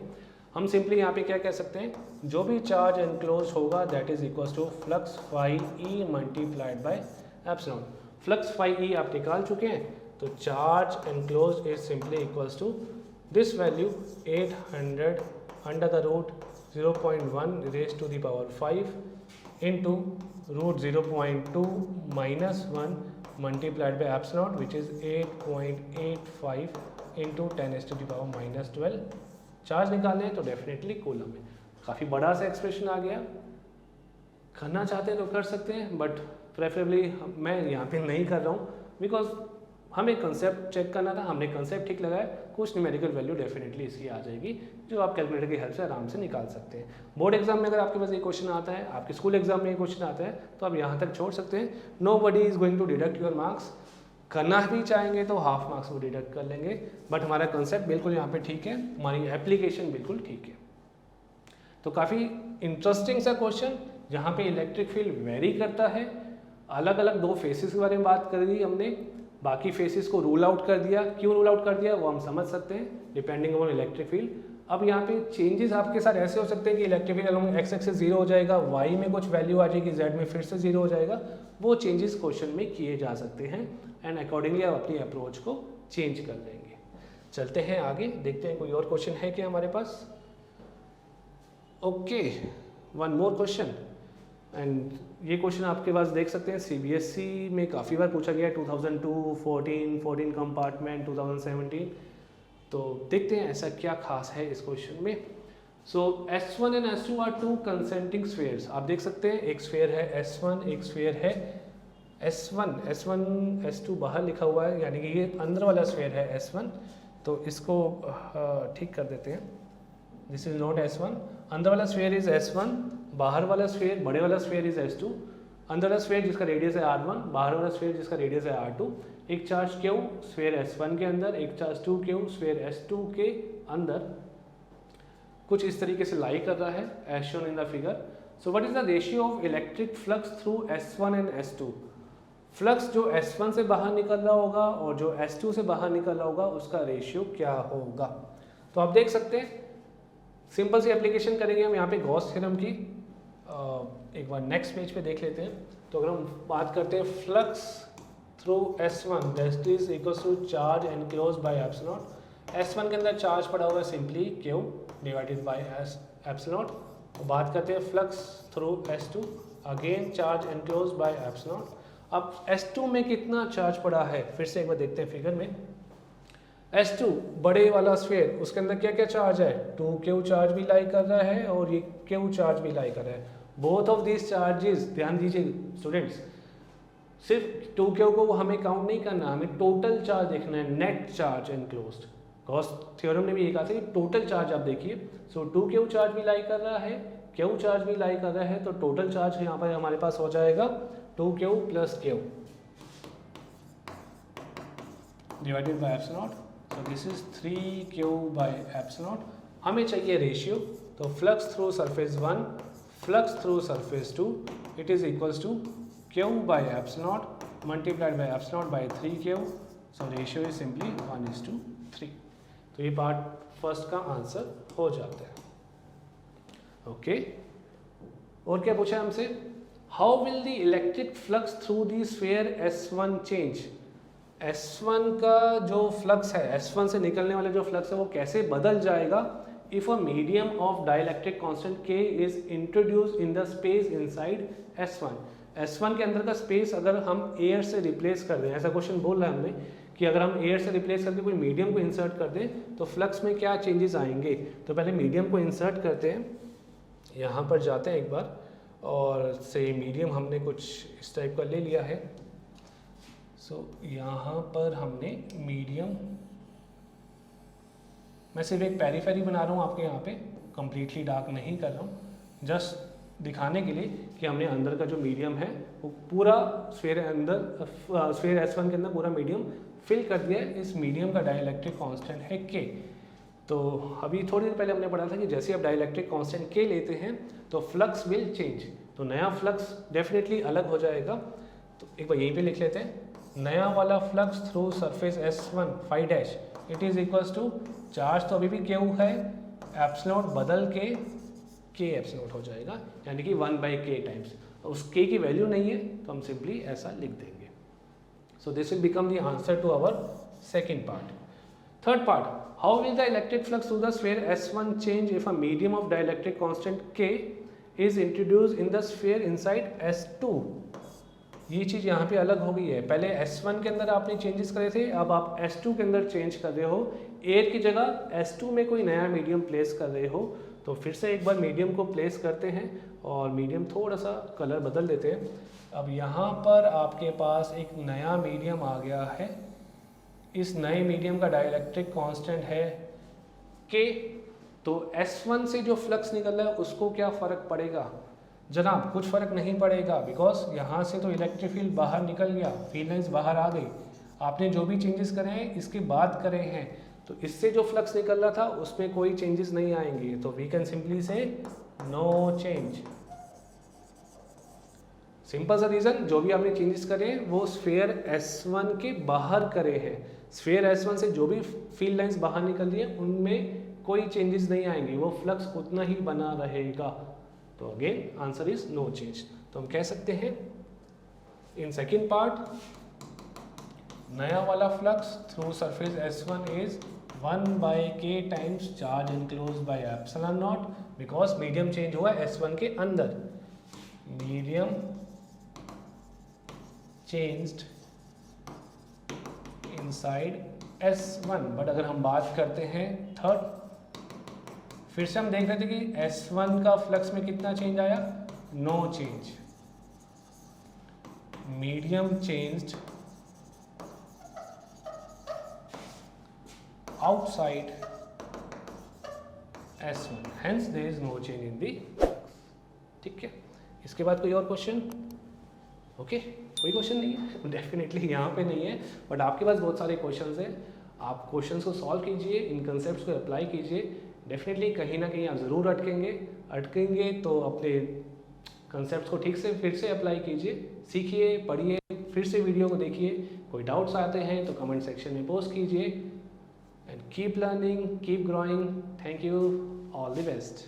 हम सिंपली यहाँ पे क्या कह सकते हैं, जो भी चार्ज एनक्लोज होगा that is equal to flux phi E multiplied by epsilon. Flux phi E आप निकाल चुके हैं, तो charge enclose is simply equals to this value 800 under the root 0.1 raise to the power 5 into root 0.2 minus 1 multiplied by epsilon which is 8.85 into 10⁻⁻12। Charge निकालने हैं तो definitely coulomb में। काफ़ी बड़ा सा एक्सप्रेशन आ गया, करना चाहते हैं तो कर सकते हैं, बट प्रेफरेबली मैं यहाँ पे नहीं कर रहा हूँ बिकॉज हमें कंसेप्ट चेक करना था। हमने कंसेप्ट ठीक लगाया, कुछ न्यूमेरिकल वैल्यू डेफिनेटली इसकी आ जाएगी जो आप कैलकुलेटर की हेल्प से आराम से निकाल सकते हैं। बोर्ड एग्जाम में अगर आपके पास ये क्वेश्चन आता है, आपके स्कूल एग्जाम में ये क्वेश्चन आता है, तो आप यहाँ तक छोड़ सकते हैं। Nobody is going to deduct your marks. करना भी चाहेंगे तो हाफ मार्क्स को डिडक्ट कर लेंगे, बट हमारा कंसेप्ट बिल्कुल यहाँ पे ठीक है, हमारी एप्लीकेशन बिल्कुल ठीक है। तो काफ़ी इंटरेस्टिंग सा क्वेश्चन जहाँ पे इलेक्ट्रिक फील्ड वेरी करता है। अलग अलग दो फेसेस के बारे में बात कर दी हमने, बाकी फेसेस को रूल आउट कर दिया। क्यों रूल आउट कर दिया वो हम समझ सकते हैं, डिपेंडिंग ऑन इलेक्ट्रिक फील्ड। अब यहाँ पे चेंजेस आपके साथ ऐसे हो सकते हैं कि electric field along x axis 0 हो जाएगा, वाई में कुछ वैल्यू आ जाएगी, जेड में फिर से 0 हो जाएगा। वो चेंजेस क्वेश्चन में किए जा सकते हैं एंड अकॉर्डिंगली आप अपनी अप्रोच को चेंज कर लेंगे। चलते हैं आगे, देखते हैं कोई और क्वेश्चन है क्या हमारे पास। Okay, one more question, and ये क्वेश्चन आपके पास देख सकते हैं सीबीएसई में काफ़ी बार पूछा गया है, 2002, 14 कंपार्टमेंट 2017। तो देखते हैं ऐसा क्या खास है इस क्वेश्चन में। So S1 and S2 are two concentric spheres. आप देख सकते हैं एक स्फीयर है S1, एक स्फीयर है S1, S2 बाहर लिखा हुआ है, यानी कि ये अंदर वाला स्फीयर है S1। तो इसको ठीक कर देते हैं, दिस इज नॉट S1। अंदर वाला स्फीयर इज S1, बाहर वाला स्फीयर, बड़े वाला स्फीयर इज S2। अंदर वाला स्फीयर जिसका रेडियस है R1, बाहर वाला स्फीयर जिसका रेडियस है R2। एक चार्ज Q स्फीयर S1 के अंदर, एक चार्ज 2Q स्फीयर S2 के अंदर कुछ इस तरीके से लाई कर रहा है as shown in the figure. So what is the ratio of electric flux through S1 and S2। Flux जो S1 से बाहर निकल रहा होगा और जो S2 से बाहर निकल रहा होगा उसका रेशियो क्या होगा। तो आप देख सकते हैं सिंपल सी एप्लीकेशन करेंगे हम यहाँ पे गॉस थ्योरम की। एक बार नेक्स्ट पेज पे देख लेते हैं। तो अगर हम बात करते हैं flux through S1 that is equals to charge enclosed by epsilon. S1 के अंदर चार्ज पड़ा हुआ है simply Q divided by epsilon. तो बात करते हैं flux through S2, again charge enclosed by epsilon. अब S2 में कितना चार्ज पड़ा है फिर से एक बार देखते हैं फिगर में। S2 बड़े वाला स्फीयर, उसके अंदर क्या क्या चार्ज है, 2Q चार्ज भी लाई कर रहा है और ये Q चार्ज भी लाई कर रहा है। बोथ ऑफ दिस चार्जेस, ध्यान दीजिए स्टूडेंट्स, सिर्फ 2Q को हमें काउंट नहीं करना, हमें टोटल चार्ज देखना है, net charge enclosed. Gauss theorem ने भी ये कहा था कि टोटल चार्ज आप देखिए। सो 2Q चार्ज भी लाई कर रहा है, Q चार्ज भी लाई कर रहा है, तो टोटल चार्ज यहाँ पर हमारे पास हो जाएगा 2Q plus Q divided by epsilon. So this is 3Q by epsilon. हमें चाहिए रेशियो, तो flux through surface 1, flux through surface 2, it is equals to Q by epsilon multiplied by epsilon by 3Q। So ratio is simply 1:3। तो ये part first का answer हो जाता है। Okay, और क्या पूछा हमसे, how will the electric flux through the sphere S1 change. S1 का जो फ्लक्स है, S1 से निकलने वाला जो फ्लक्स है वो कैसे बदल जाएगा if a medium of dielectric constant K is introduce in the space inside S1। S1 के अंदर का स्पेस अगर हम एयर से रिप्लेस कर दें, ऐसा क्वेश्चन बोल रहा है हमने कि अगर हम एयर से रिप्लेस करके कोई मीडियम को इंसर्ट कर दें तो फ्लक्स में क्या चेंजेस आएंगे। तो पहले मीडियम को इंसर्ट करते हैं, यहाँ पर जाते हैं एक बार, और से मीडियम हमने कुछ इस टाइप का ले लिया है। सो यहाँ पर हमने मीडियम, मैं सिर्फ एक पेरीफेरी बना रहा हूँ आपके यहाँ पे, कम्प्लीटली डार्क नहीं कर रहा हूँ, जस्ट दिखाने के लिए कि हमने अंदर का जो मीडियम है वो पूरा स्फीयर अंदर, स्फीयर S1 के अंदर पूरा मीडियम फिल कर दिया है। इस मीडियम का डाइलेक्ट्रिक कांस्टेंट है K। तो अभी थोड़ी देर पहले हमने पढ़ा था कि जैसे आप डाइलेक्ट्रिक कांस्टेंट K लेते हैं तो फ्लक्स विल चेंज, तो नया फ्लक्स डेफिनेटली अलग हो जाएगा। तो एक बार यहीं पे लिख लेते हैं, नया वाला flux through surface S1 phi dash it is equals to, charge तो अभी भी Q है, एप्सिलॉन बदल के K एप्सिलॉन हो जाएगा, यानी कि 1/K टाइम्स। उस K की वैल्यू नहीं है तो हम सिंपली ऐसा लिख देंगे। So this will become the answer to our second part. Third part, how will the electric flux through the sphere S1 change if a medium of dielectric constant K is introduce in the sphere inside S2। ये चीज़ यहाँ पे अलग हो गई है, पहले S1 के अंदर आपने चेंजेस करे थे, अब आप S2 के अंदर चेंज कर रहे हो, एयर की जगह S2 में कोई नया मीडियम प्लेस कर रहे हो। तो फिर से एक बार मीडियम को प्लेस करते हैं और मीडियम थोड़ा सा कलर बदल देते हैं। अब यहाँ पर आपके पास एक नया मीडियम आ गया है, इस नए मीडियम का डाइलेक्ट्रिक कांस्टेंट है K। तो S1 से जो फ्लक्स निकल रहा है उसको क्या फ़र्क पड़ेगा जनाब? कुछ फ़र्क नहीं पड़ेगा, बिकॉज यहाँ से तो इलेक्ट्रिक फील्ड बाहर निकल गया, फील्ड लाइन्स बाहर आ गई। आपने जो भी चेंजेस करे हैं इसके बाद करे हैं, तो इससे जो फ्लक्स निकल रहा था उसमें कोई चेंजेस नहीं आएंगे। तो वी कैन सिंपली से नो चेंज। सिंपल सा रीज़न, जो भी आपने चेंजेस करे वो स्फीयर S1 के बाहर करे हैं। स्फीयर S1 से जो भी फील्ड लाइन्स बाहर निकल रही है उनमें कोई चेंजेस नहीं आएंगे, वो फ्लक्स उतना ही बना रहेगा। तो again answer is no change. तो हम कह सकते हैं इन सेकेंड पार्ट, नया वाला flux through surface S1 is 1/K times charge enclose by epsilon not, because medium change हुआ S1 के अंदर, medium changed inside S1। But अगर हम बात करते हैं थर्ड, फिर से हम देख रहे थे कि S1 का फ्लक्स में कितना चेंज आया? No change. Medium changed outside S1, hence there is no change in the. ठीक है, इसके बाद कोई और क्वेश्चन? ओके, कोई क्वेश्चन नहीं है? डेफिनेटली यहाँ पे नहीं है, बट आपके पास बहुत सारे क्वेश्चंस हैं। आप क्वेश्चंस को सॉल्व कीजिए, इन कंसेप्ट्स को अप्लाई कीजिए। डेफिनेटली कहीं ना कहीं आप ज़रूर अटकेंगे तो अपने कंसेप्ट्स को ठीक से फिर से अप्लाई कीजिए, सीखिए, पढ़िए, फिर से वीडियो को देखिए। कोई डाउट्स आते हैं तो कमेंट सेक्शन में पोस्ट कीजिए। And keep learning, keep growing. Thank you, all the best.